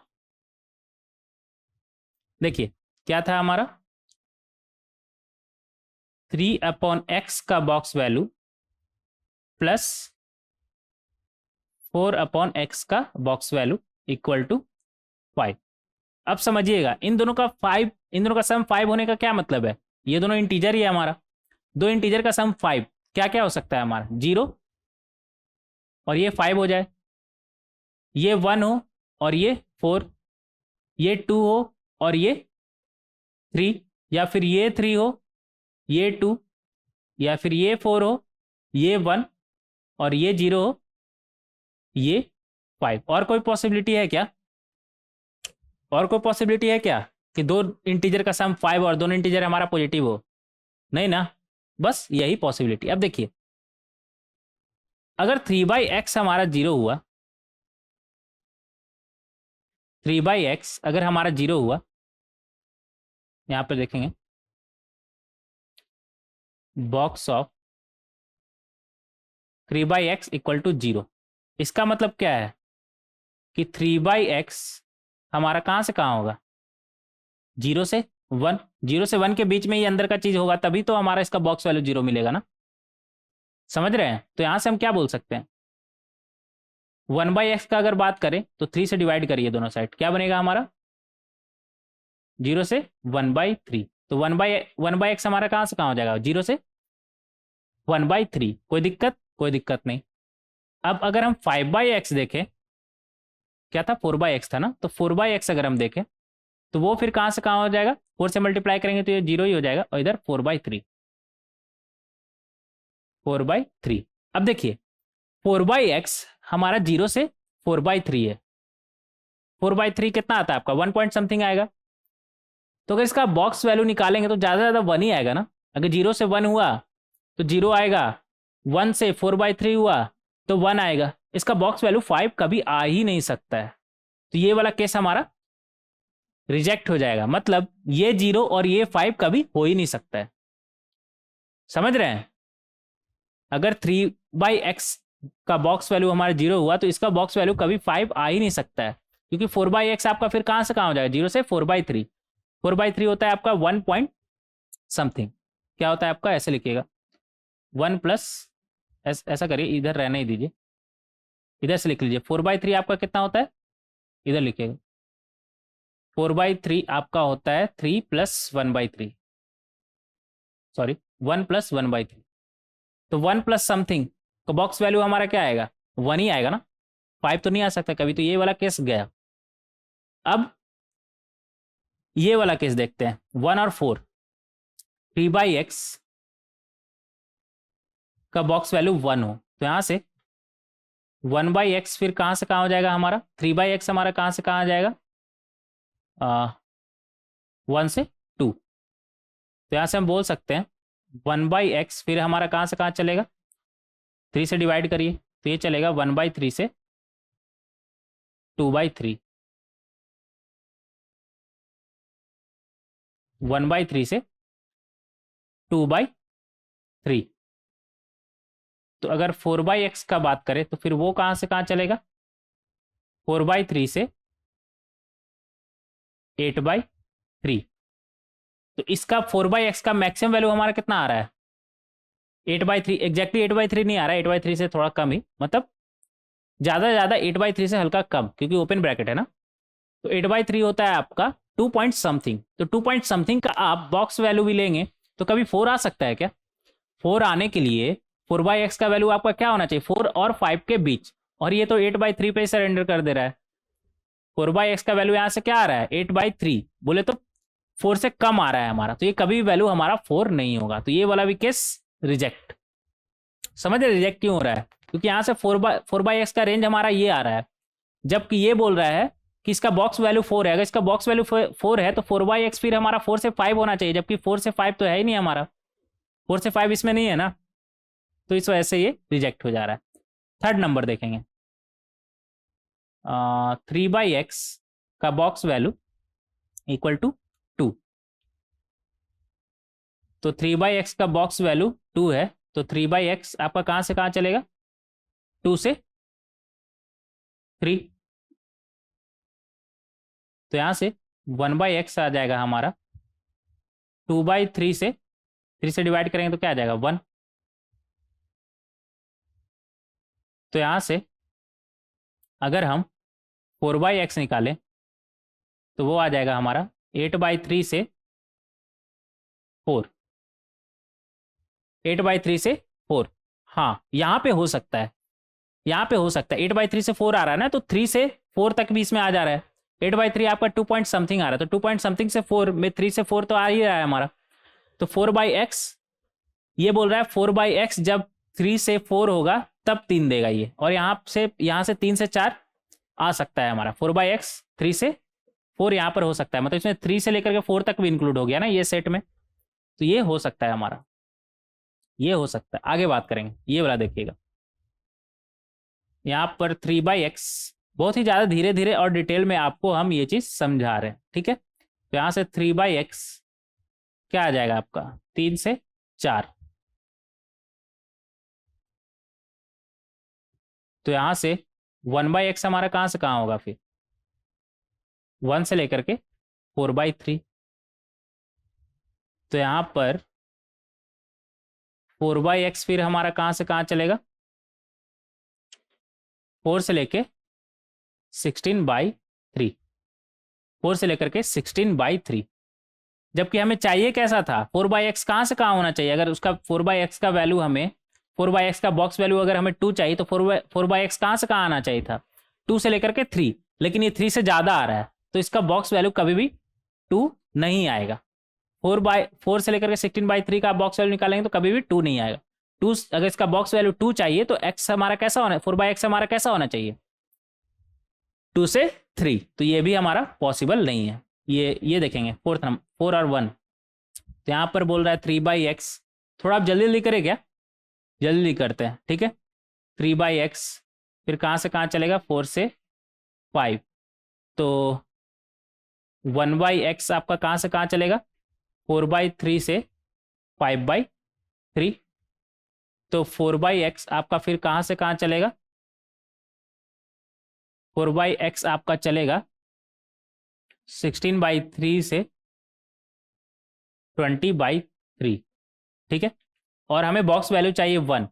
देखिए क्या था हमारा, 3/x का बॉक्स वैल्यू प्लस 4/x का बॉक्स वैल्यू इक्वल टू 5। अब समझिएगा इन दोनों का 5, इन दोनों का सम 5 होने का क्या मतलब है, ये दोनों इंटीजर ही है हमारा, दो इंटीजर का सम 5 क्या क्या हो सकता है हमारा, 0 और ये 5 हो जाए, ये 1 हो और ये 4, ये 2 हो और ये 3, या फिर ये 3 हो, ये 2, या फिर ये 4 हो, ये 1 और ये 0 हो, ये 5। और कोई पॉसिबिलिटी है क्या, और कोई पॉसिबिलिटी है क्या कि दो इंटीजर का सम 5 और दोनों इंटीजर हमारा पॉजिटिव हो? नहीं ना, बस यही पॉसिबिलिटी। अब देखिए, अगर 3/x हमारा 0 हुआ, 3/x अगर हमारा 0 हुआ, यहां पर देखेंगे box of 3/x equal to 0, इसका मतलब क्या है कि 3/x हमारा कहां से कहां होगा? 0 से 1, 0 से 1 के बीच में ही अंदर का चीज होगा, तभी तो हमारा इसका बॉक्स वैल्यू 0 मिलेगा ना। समझ रहे हैं? तो यहां से हम क्या बोल सकते हैं, 1/x का अगर बात करें तो 3 से डिवाइड करिए दोनों साइड, क्या बनेगा हमारा? 0 से 1/3, तो 1/x हमारा कहां से कहां हो जाएगा? 0 से 1/3। कोई दिक्कत? कोई दिक्कत नहीं। अब अगर हम 5/x देखें, क्या था? 4/x था ना, तो 4/x अगर हम देखें तो वो फिर कहां से कहां हो जाएगा? 4 से मल्टीप्लाई करेंगे तो ये 0 ही हो जाएगा, और इधर 4/3, 4/3। अब देखिए 4/x हमारा 0 से 4/3 है, 4/3 कितना आता है आपका? 1 पॉइंट समथिंग आएगा। तो अगर इसका बॉक्स वैल्यू निकालेंगे तो ज़्यादा से ज़्यादा 1 ही आएगा ना। अगर 0 से 1 हुआ तो 0 आएगा, 1 से 4/3 हुआ तो 1 आएगा। इसका बॉक्स वैल्यू 5 कभी आ ही नहीं सकता है, तो ये वाला केस हमारा रिजेक्ट हो जाएगा। मतलब ये 0 और ये 5 कभी हो ही नहीं सकता है। समझ रहे हैं? अगर 3/x का बॉक्स वैल्यू हमारा 0 हुआ तो इसका बॉक्स वैल्यू कभी 5 आ ही नहीं सकता है, क्योंकि 4/x आपका फिर कहां से कहां हो जाएगा? 0 से 4/3, 4/3 होता है आपका 1 पॉइंट समथिंग। क्या होता है आपका? ऐसे लिखिएगा 1 प्लस, ऐसा करिए, इधर रहने ही दीजिए, इधर से लिख लीजिए। 4/3 आपका कितना होता है? इधर लिखिएगा 4/3 आपका होता है 3 प्लस 1/3, सॉरी 1 प्लस 1/3। तो 1 प्लस समथिंग तो बॉक्स वैल्यू हमारा क्या आएगा? 1 ही आएगा ना, 5 तो नहीं आ सकता कभी। तो ये वाला केस गया। अब ये वाला केस देखते हैं, 1 और 4, 3/x का बॉक्स वैल्यू 1 हो, तो यहां से 1/x फिर कहां से कहां हो जाएगा हमारा? 3/x हमारा कहां से कहां आ जाएगा? 1 से 2। तो यहां से हम बोल सकते हैं 1/x फिर हमारा कहां से कहां चलेगा? 3 से डिवाइड करिए तो ये चलेगा 1/3 से 2/3, 1/3 से 2/3। तो अगर 4/x का बात करें तो फिर वो कहां से कहां चलेगा? 4/3 से 8/3। तो इसका 4/x का मैक्सिमम वैल्यू हमारा कितना आ रहा है? 8/3। एग्जैक्टली 8/3 नहीं आ रहा है, 8/3 से थोड़ा कम ही, मतलब ज़्यादा से ज़्यादा 8/3 से हल्का कम, क्योंकि ओपन ब्रैकेट है ना। तो 8/3 होता है आपका 2 पॉइंट समथिंग। तो 2 पॉइंट समथिंग का आप बॉक्स वैल्यू भी लेंगे तो कभी 4 आ सकता है क्या? 4 आने के लिए 4/x का वैल्यू आपका क्या होना चाहिए? 4 और 5 के बीच, और ये तो 8/3 पे सरेंडर कर दे रहा है। 4/x का वैल्यू यहाँ से क्या आ रहा है? 8/3, बोले तो 4 से कम आ रहा है हमारा, तो ये कभी भी वैल्यू हमारा 4 नहीं होगा। तो ये वाला भी केस रिजेक्ट। समझ रहे रिजेक्ट क्यों हो रहा है? क्योंकि यहाँ से 4/x का रेंज हमारा ये आ रहा है, जबकि ये बोल रहा है कि इसका बॉक्स वैल्यू 4 है। अगर इसका बॉक्स वैल्यू 4 है तो 4/x फिर हमारा 4 से 5 होना चाहिए, जबकि 4 से 5 तो है ही नहीं हमारा, 4 से 5 इसमें नहीं है ना। तो इस वजह से ये रिजेक्ट हो जा रहा है। थर्ड नंबर देखेंगे, 3/x का बॉक्स वैल्यू इक्वल टू 2। तो 3/x का बॉक्स वैल्यू 2 है, तो 3/x आपका कहां से कहां चलेगा? 2 से 3। तो यहां से 1/x आ जाएगा हमारा 2/3 से, 3 से डिवाइड करेंगे तो क्या आ जाएगा? 1। तो यहां से अगर हम 4/x निकालें तो वो आ जाएगा हमारा 8/3 से 4, 8/3 से 4। हाँ यहाँ पे हो सकता है, यहाँ पे हो सकता है 8/3 से 4 आ रहा है ना, तो 3 से 4 तक भी इसमें आ जा रहा है। 8/3 आपका 2 पॉइंट समथिंग आ रहा है, तो 2 पॉइंट समथिंग से 4 में 3 से 4 तो आ ही रहा है हमारा। तो 4/x ये बोल रहा है 4/x जब 3 से 4 होगा तब 3 देगा ये, और यहाँ से 3 से 4 आ सकता है हमारा। 4/x 3 से 4 यहाँ पर हो सकता है, मतलब इसमें 3 से लेकर के 4 तक भी इंक्लूड हो गया ना ये सेट में, तो ये हो सकता है हमारा, ये हो सकता है। आगे बात करेंगे, ये वाला देखिएगा। यहाँ पर 3/x, बहुत ही ज़्यादा धीरे धीरे और डिटेल में आपको हम ये चीज़ समझा रहे हैं, ठीक है। तो यहाँ से 3/x क्या आ जाएगा आपका, 3 से 4। तो यहाँ से 1/x हमारा कहाँ से कहाँ होगा फिर, 1 से लेकर के 4/3। तो यहाँ पर 4/x फिर हमारा कहाँ से कहाँ चलेगा, 4 से लेके 16/3, 4 से लेकर के 16/3। जबकि हमें चाहिए कैसा था, 4/x कहाँ से कहाँ होना चाहिए, अगर उसका 4/x का वैल्यू हमें, 4/x का बॉक्स वैल्यू अगर हमें 2 चाहिए तो 4/x कहाँ से कहाँ आना चाहिए था, 2 से लेकर के 3, लेकिन ये 3 से ज़्यादा आ रहा है, तो इसका बॉक्स वैल्यू कभी भी 2 नहीं आएगा। 4 से लेकर के 16/3 का बॉक्स वैल्यू निकालेंगे तो कभी भी 2 नहीं आएगा। 2, अगर इसका बॉक्स वैल्यू 2 चाहिए तो x हमारा कैसा होना, 4/x हमारा कैसा होना चाहिए, 2 से 3, तो ये भी हमारा पॉसिबल नहीं है। ये देखेंगे 4 और 1। तो यहाँ पर बोल रहा है 3/x, थोड़ा आप जल्दी जल्दी करें क्या, जल्दी करते हैं, ठीक है। 3/x फिर कहाँ से कहाँ चलेगा, 4 से 5, तो 1/x आपका कहाँ से कहाँ चलेगा, 4/3 से 5/3। तो 4/x आपका फिर कहाँ से कहाँ चलेगा, 4/x आपका चलेगा 16/3 से 20/3, ठीक है। और हमें बॉक्स वैल्यू चाहिए 1,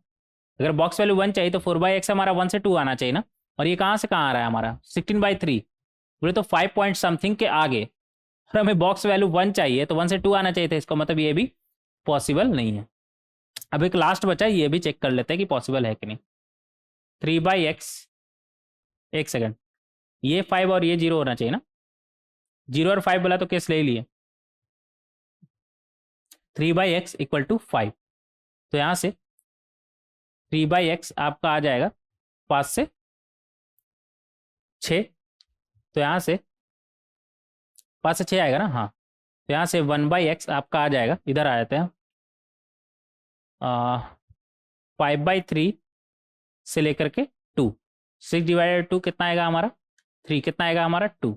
अगर बॉक्स वैल्यू 1 चाहिए तो 4/x हमारा 1 से 2 आना चाहिए ना, और ये कहाँ से कहाँ आ रहा है हमारा 16/3, बोले तो 5 पॉइंट समथिंग के आगे, और हमें बॉक्स वैल्यू 1 चाहिए तो 1 से 2 आना चाहिए था, इसका मतलब ये भी पॉसिबल नहीं है। अब एक लास्ट बचा, ये भी चेक कर लेते हैं कि पॉसिबल है कि नहीं। 3/x, एक सेकंड, ये 5 और ये 0 होना चाहिए ना, 0 और 5 बोला तो केस ले लिए, 3/x इक्वल टू 5। तो यहाँ से 3/x आपका आ जाएगा 5 से 6, तो यहाँ से 5 से 6 आएगा ना, हाँ। तो यहाँ से 1/x आपका आ जाएगा, इधर आ जाते हैं 5/3 से लेकर के 2, 6/2 कितना आएगा हमारा 3, कितना आएगा हमारा 2।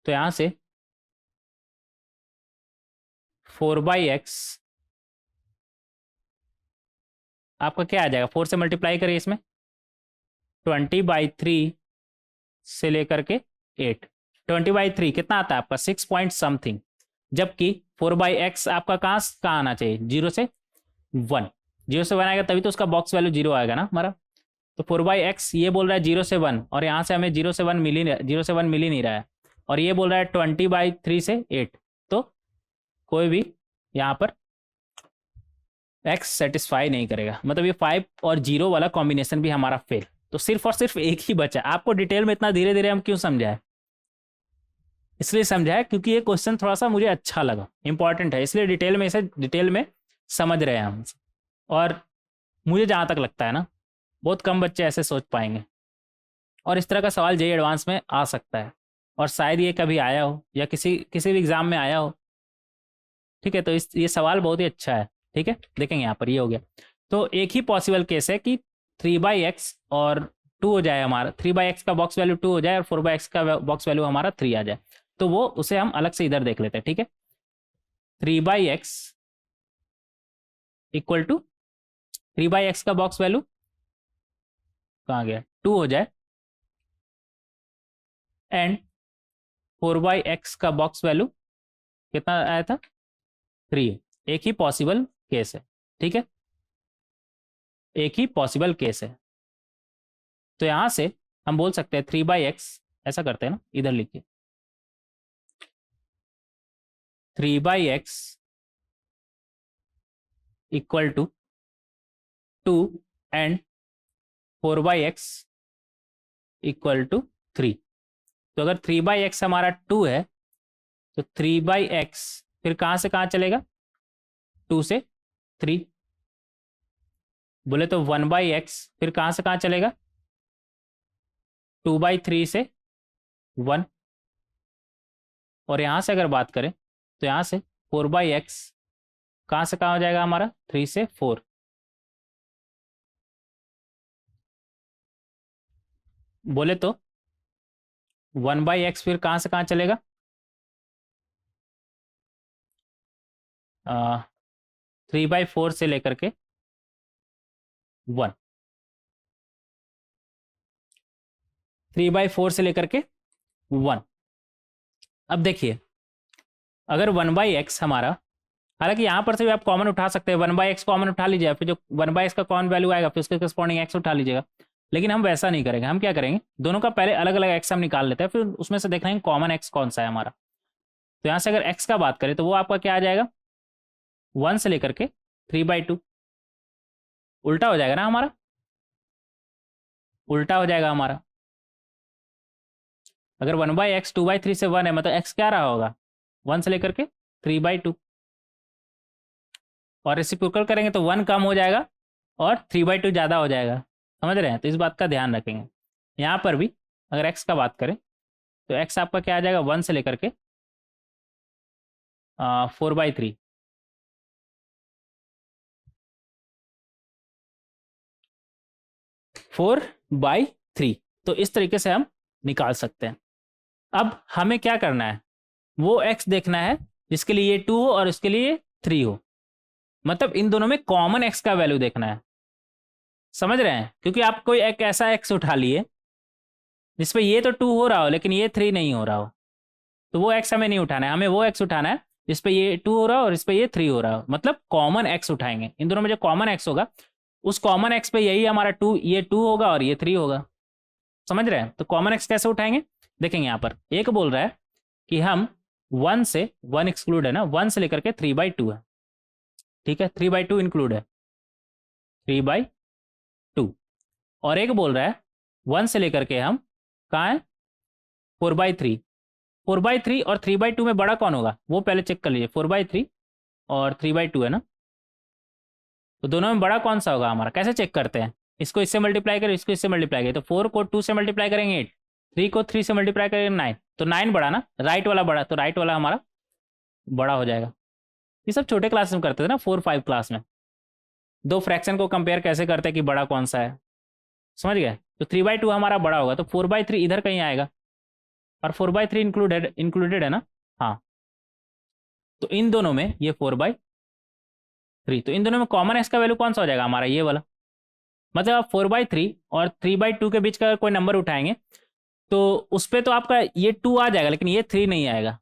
तो यहाँ से 4/x आपका क्या आ जाएगा, 4 से मल्टीप्लाई करिए इसमें, 20/3 से लेकर के 8, 20/3 कितना आता है आपका 6 पॉइंट समथिंग, जबकि 4/x आपका कहाँ आना चाहिए, 0 से 1, 0 से 1 आएगा तभी तो उसका बॉक्स वैल्यू 0 आएगा ना हमारा। तो 4/x ये बोल रहा है 0 से 1, और यहाँ से हमें 0 से 1 मिल ही नहीं रहा है, और ये बोल रहा है 20/3 से 8, तो कोई भी यहाँ पर x सेटिस्फाई नहीं करेगा, मतलब ये 5 और 0 वाला कॉम्बिनेशन भी हमारा फेल। तो सिर्फ और सिर्फ एक ही बचा। आपको डिटेल में इतना धीरे धीरे हम क्यों समझाए, इसलिए समझाया क्योंकि ये क्वेश्चन थोड़ा सा मुझे अच्छा लगा, इंपॉर्टेंट है, इसलिए डिटेल में इसे डिटेल में समझ रहे हैं हम। और मुझे जहाँ तक लगता है ना, बहुत कम बच्चे ऐसे सोच पाएंगे, और इस तरह का सवाल जेईई एडवांस में आ सकता है, और शायद ये कभी आया हो या किसी भी एग्जाम में आया हो, ठीक है। तो ये सवाल बहुत ही अच्छा है, ठीक है। देखेंगे यहाँ पर ये हो गया। तो एक ही पॉसिबल केस है कि 3/x और 2 हो जाए हमारा, 3/x का बॉक्स वैल्यू 2 हो जाए और 4/x का बॉक्स वैल्यू हमारा 3 आ जाए, तो वो उसे हम अलग से इधर देख लेते हैं, ठीक है। 3/x इक्वल टू 3/x का बॉक्स वैल्यू कहाँ गया, 2 हो जाए, एंड 4/x का बॉक्स वैल्यू कितना आया था 3, एक ही पॉसिबल केस है, ठीक है, एक ही पॉसिबल केस है। तो यहां से हम बोल सकते हैं 3/x, ऐसा करते हैं ना, इधर लिखिए 3/x equal to 2 and 4/x equal to 3। तो अगर 3/x हमारा 2 है तो 3/x फिर कहां से कहां चलेगा, 2 से 3, बोले तो 1/x फिर कहां से कहां चलेगा, 2/3 से 1, और यहाँ से अगर बात करें तो यहाँ से 4/x कहाँ से कहाँ हो जाएगा हमारा, 3 से 4। बोले तो 1/x फिर कहाँ से कहाँ चलेगा, 3/4 से लेकर के 1, 3/4 से लेकर के 1। अब देखिए अगर 1/x हमारा, हालांकि यहाँ पर से भी आप कॉमन उठा सकते हैं, 1/x कॉमन उठा लीजिए, फिर जो 1/x का कॉमन वैल्यू आएगा फिर उसके करस्पॉन्डिंग x उठा लीजिएगा। लेकिन हम वैसा नहीं करेंगे, हम क्या करेंगे, दोनों का पहले अलग अलग x हम निकाल लेते हैं, फिर उसमें से देख लेंगे कॉमन x कौन सा है हमारा। तो यहाँ से अगर x का बात करें तो वो आपका क्या आ जाएगा, 1 से लेकर के 3/2, उल्टा हो जाएगा ना हमारा, उल्टा हो जाएगा हमारा। अगर 1/x 2/3 से 1 है, मतलब x क्या रहा होगा, 1 से लेकर के 3/2, और रेसिप्रोकल करेंगे तो 1 कम हो जाएगा और 3/2 ज़्यादा हो जाएगा। समझ रहे हैं, तो इस बात का ध्यान रखेंगे। यहाँ पर भी अगर x का बात करें तो x आपका क्या आ जाएगा, 1 से लेकर के 4/3, 4/3। तो इस तरीके से हम निकाल सकते हैं। अब हमें क्या करना है, वो x देखना है जिसके लिए ये 2 हो और इसके लिए 3 हो, मतलब इन दोनों में कॉमन x का वैल्यू देखना है। समझ रहे हैं, क्योंकि आप कोई एक ऐसा x उठा लिए जिसपे ये तो 2 हो रहा हो लेकिन ये 3 नहीं हो रहा हो, तो वो x हमें नहीं उठाना है, हमें वो x उठाना है जिसपे ये 2 हो रहा हो और इस पे ये 3 हो रहा हो, मतलब कॉमन x उठाएंगे। इन दोनों में जो कॉमन x होगा उस कॉमन x पे यही हमारा 2, ये 2 होगा और ये 3 होगा। समझ रहे हैं, तो कॉमन x कैसे उठाएंगे, देखेंगे यहाँ पर एक बोल रहा है कि हम 1 से 1 एक्सक्लूड है ना, 1 से लेकर के 3/2 है, ठीक है, 3/2 इंक्लूड है, 3/2। और एक बोल रहा है 1 से लेकर के हम कहाँ है, 4/3, 4/3 और 3/2 में बड़ा कौन होगा वो पहले चेक कर लीजिए, 4/3 और 3/2 है ना, तो दोनों में बड़ा कौन सा होगा हमारा, कैसे चेक करते हैं, इसको इससे मल्टीप्लाई करें, इसको इससे मल्टीप्लाई करें, तो 4 को 2 से मल्टीप्लाई करेंगे 8, 3 को 3 से मल्टीप्लाई करेंगे 9, तो 9 बड़ा ना, राइट वाला बड़ा, तो राइट वाला हमारा बड़ा हो जाएगा। ये सब छोटे क्लास में करते थे ना, 4-5 क्लास में, दो फ्रैक्शन को कंपेयर कैसे करते हैं कि बड़ा कौन सा है। समझ गए, तो 3/2 हमारा बड़ा होगा, तो 4/3 इधर कहीं आएगा और 4/3 इंक्लूडेड है ना, हाँ, तो इन दोनों में ये 4/3, तो इन दोनों में कॉमन एक्स का वैल्यू कौन सा हो जाएगा हमारा, ये वाला। मतलब आप 4/3 और 3/2 के बीच का कोई नंबर उठाएंगे तो उस पर तो आपका ये 2 आ जाएगा लेकिन ये 3 नहीं आएगा।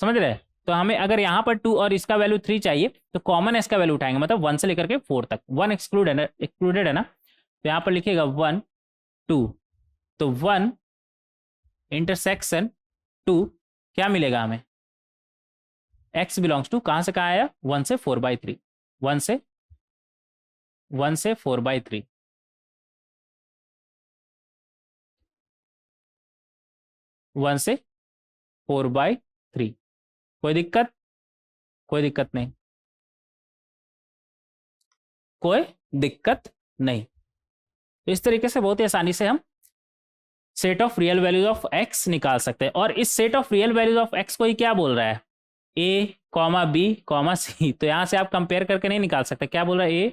समझ रहे हैं, तो हमें अगर यहाँ पर 2 और इसका वैल्यू 3 चाहिए तो कॉमन एक्स का वैल्यू उठाएंगे, मतलब 1 से लेकर के 4 तक, 1 एक्सक्लूडेड है ना, तो यहाँ पर लिखिएगा 1 2, तो 1 इंटरसेक्शन 2 क्या मिलेगा हमें, x बिलोंग्स टू कहाँ से कहाँ आया, 1 से 4/3, 1 से 4/3, 1 से 4/3। कोई दिक्कत, कोई दिक्कत नहीं, कोई दिक्कत नहीं। तो इस तरीके से बहुत ही आसानी से हम set of real values of x निकाल सकते हैं। और इस set of real values of x को ही क्या बोल रहा है, a, b, c। तो यहां से आप कंपेयर करके नहीं निकाल सकते, क्या बोल रहा है, a,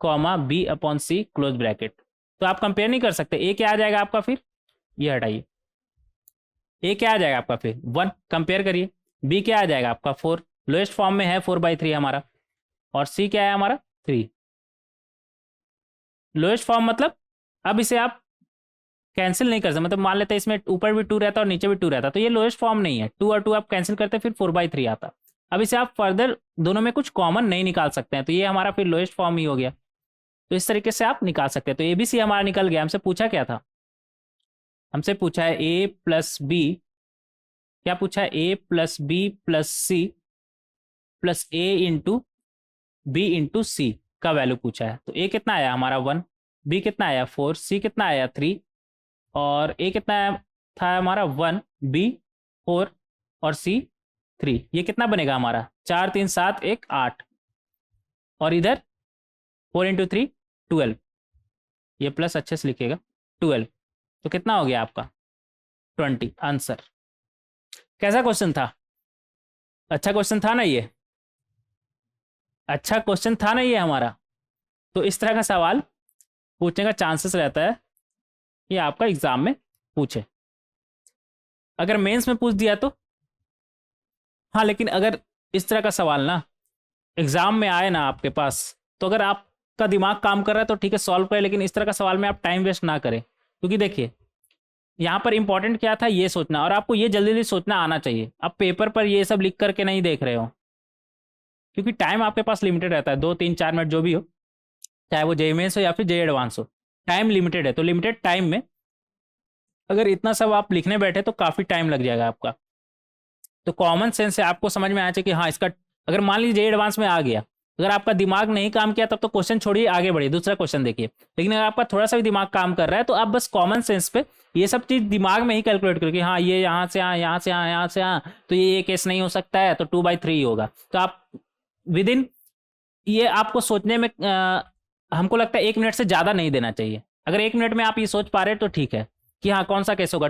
b/c क्लोज ब्रैकेट, तो आप कंपेयर नहीं कर सकते। a क्या आ जाएगा आपका, फिर ये हटाइए, a क्या आ जाएगा आपका, फिर 1, कंपेयर करिए, b क्या आ जाएगा आपका 4, लोएस्ट फॉर्म में है 4/3 हमारा, और c क्या है हमारा 3, लोएस्ट फॉर्म मतलब अब इसे आप कैंसिल नहीं कर सकते, मतलब मान लेते हैं इसमें ऊपर भी 2 रहता और नीचे भी 2 रहता, तो ये लोएस्ट फॉर्म नहीं है, 2 और 2 आप कैंसिल करते फिर 4/3 आता। अब इसे आप फर्दर दोनों में कुछ कॉमन नहीं निकाल सकते हैं, तो ये हमारा फिर लोएस्ट फॉर्म ही हो गया। तो इस तरीके से आप निकाल सकते हैं। तो ABC हमारा निकल गया। हमसे पूछा क्या था, हमसे पूछा है A+B, क्या पूछा है, A+B+C प्लस A×B×C का वैल्यू पूछा है। तो A कितना आया हमारा 1, B कितना आया 4, C कितना आया 3, और A कितना था हमारा 1, B 4 और C 3। ये कितना बनेगा हमारा, 4 3 7 1 8, और इधर 4 × 3 12, ये प्लस अच्छे से लिखिएगा 12, तो कितना हो गया आपका 20 आंसर। कैसा क्वेश्चन था? अच्छा क्वेश्चन था ना ये? अच्छा क्वेश्चन था ना ये हमारा? तो इस तरह का सवाल पूछने का चांसेस रहता है कि आपका एग्जाम में पूछे। अगर मेंस में पूछ दिया तो हाँ, लेकिन अगर इस तरह का सवाल ना एग्जाम में आए ना आपके पास, तो अगर आपका दिमाग काम कर रहा है तो ठीक है, सॉल्व करें, लेकिन इस तरह का सवाल में आप टाइम वेस्ट ना करें। क्योंकि देखिए यहाँ पर इंपॉर्टेंट क्या था, ये सोचना, और आपको ये जल्दी जल्दी सोचना आना चाहिए। आप पेपर पर ये सब लिख करके नहीं देख रहे हो, क्योंकि टाइम आपके पास लिमिटेड रहता है, 2 3 4 मिनट जो भी हो, चाहे वो जे मेंस हो या फिर जे एडवांस हो, टाइम लिमिटेड है। तो लिमिटेड टाइम में अगर इतना सब आप लिखने बैठे तो काफ़ी टाइम लग जाएगा आपका। तो कॉमन सेंस से आपको समझ में आना चाहिए कि हाँ इसका, अगर मान लीजिए जे एडवांस में आ गया, अगर आपका दिमाग नहीं काम किया तब तो क्वेश्चन छोड़िए, आगे बढ़िए, दूसरा क्वेश्चन देखिए। लेकिन अगर आपका थोड़ा सा भी दिमाग काम कर रहा है तो आप बस कॉमन सेंस पे ये सब चीज़ दिमाग में ही कैलकुलेट करो कि हाँ ये यहाँ से यहाँ, यहाँ से यहाँ, यहाँ से यहाँ, तो ये केस नहीं हो सकता है, तो 2/3 होगा। तो आप विद इन ये आपको सोचने में हमको लगता है 1 मिनट से ज़्यादा नहीं देना चाहिए। अगर 1 मिनट में आप ये सोच पा रहे हैं तो ठीक है कि हाँ कौन सा केस होगा,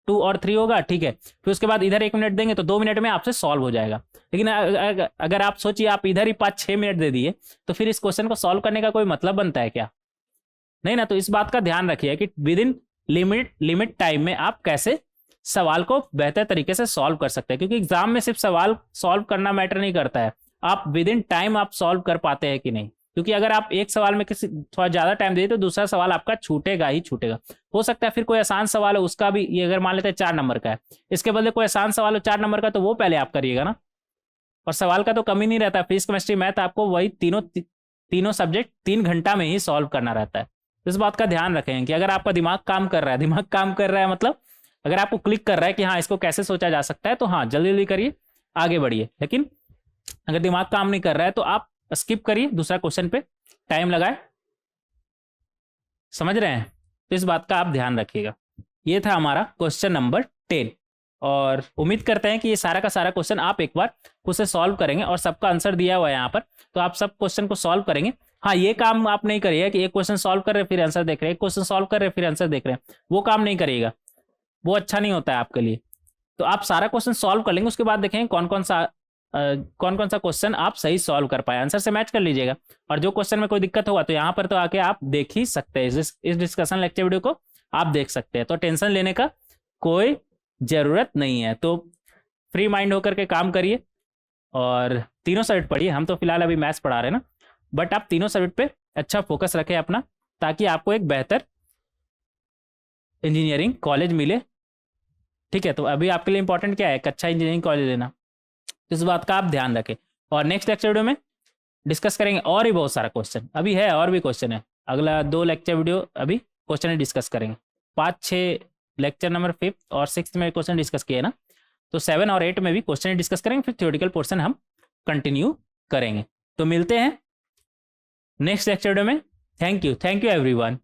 2 और 3 होगा, ठीक है। फिर उसके बाद इधर 1 मिनट देंगे तो 2 मिनट में आपसे सॉल्व हो जाएगा। लेकिन अगर आप सोचिए आप इधर ही 5 6 मिनट दे दिए तो फिर इस क्वेश्चन को सॉल्व करने का कोई मतलब बनता है क्या? नहीं ना। तो इस बात का ध्यान रखिए कि विद इन लिमिट टाइम में आप कैसे सवाल को बेहतर तरीके से सॉल्व कर सकते हैं। क्योंकि एग्जाम में सिर्फ सवाल सॉल्व करना मैटर नहीं करता है, आप विद इन टाइम आप सॉल्व कर पाते हैं कि नहीं। क्योंकि अगर आप एक सवाल में किसी थोड़ा ज्यादा टाइम दे तो दूसरा सवाल आपका छूटेगा ही छूटेगा। हो सकता है फिर कोई आसान सवाल हो उसका भी, ये अगर मान लेते हैं 4 नंबर का है, इसके बदले कोई आसान सवाल हो 4 नंबर का, तो वो पहले आप करिएगा ना। और सवाल का तो कमी नहीं रहता, फिजिक्स केमिस्ट्री मैथ आपको वही तीनों सब्जेक्ट 3 घंटा में ही सॉल्व करना रहता है। इस बात का ध्यान रखें कि अगर आपका दिमाग काम कर रहा है, दिमाग काम कर रहा है मतलब अगर आपको क्लिक कर रहा है कि हाँ इसको कैसे सोचा जा सकता है, तो हाँ जल्दी जल्दी करिए, आगे बढ़िए। लेकिन अगर दिमाग काम नहीं कर रहा है तो आप स्किप करिए, दूसरा क्वेश्चन पे टाइम लगाए। समझ रहे हैं? तो इस बात का आप ध्यान रखिएगा। ये था हमारा क्वेश्चन नंबर 10, और उम्मीद करते हैं कि ये सारा का सारा क्वेश्चन आप एक बार खुद से सॉल्व करेंगे, और सबका आंसर दिया हुआ है यहाँ पर, तो आप सब क्वेश्चन को सॉल्व करेंगे। हाँ ये काम आप नहीं करिएगा कि एक क्वेश्चन सॉल्व कर रहे फिर आंसर देख रहे हैं, एक क्वेश्चन सॉल्व कर रहे फिर आंसर देख रहे हैं, वो काम नहीं करिएगा, वो अच्छा नहीं होता है आपके लिए। तो आप सारा क्वेश्चन सॉल्व कर लेंगे, उसके बाद देखेंगे कौन कौन सा क्वेश्चन आप सही सॉल्व कर पाए, आंसर से मैच कर लीजिएगा। और जो क्वेश्चन में कोई दिक्कत होगा तो यहाँ पर तो आके आप देख ही सकते हैं, इस डिस्कशन लेक्चर वीडियो को आप देख सकते हैं। तो टेंशन लेने का कोई जरूरत नहीं है। तो फ्री माइंड होकर के काम करिए और तीनों सब्जेक्ट पढ़िए। हम तो फिलहाल अभी मैथ्स पढ़ा रहे हैं ना, बट आप तीनों सब्जेक्ट पे अच्छा फोकस रखें अपना, ताकि आपको एक बेहतर इंजीनियरिंग कॉलेज मिले। ठीक है, तो अभी आपके लिए इंपॉर्टेंट क्या है, एक अच्छा इंजीनियरिंग कॉलेज लेना। तो इस बात का आप ध्यान रखें। और नेक्स्ट लेक्चर वीडियो में डिस्कस करेंगे और भी बहुत सारा क्वेश्चन, अभी है और भी क्वेश्चन है। अगला 2 लेक्चर वीडियो अभी क्वेश्चन डिस्कस करेंगे। 5 6 लेक्चर नंबर 5 और 6 में क्वेश्चन डिस्कस किए ना, तो 7 और 8 में भी क्वेश्चन डिस्कस करेंगे, फिर थ्योरेटिकल पोर्शन हम कंटिन्यू करेंगे। तो मिलते हैं नेक्स्ट लेक्चर वीडियो में। Thank you everyone.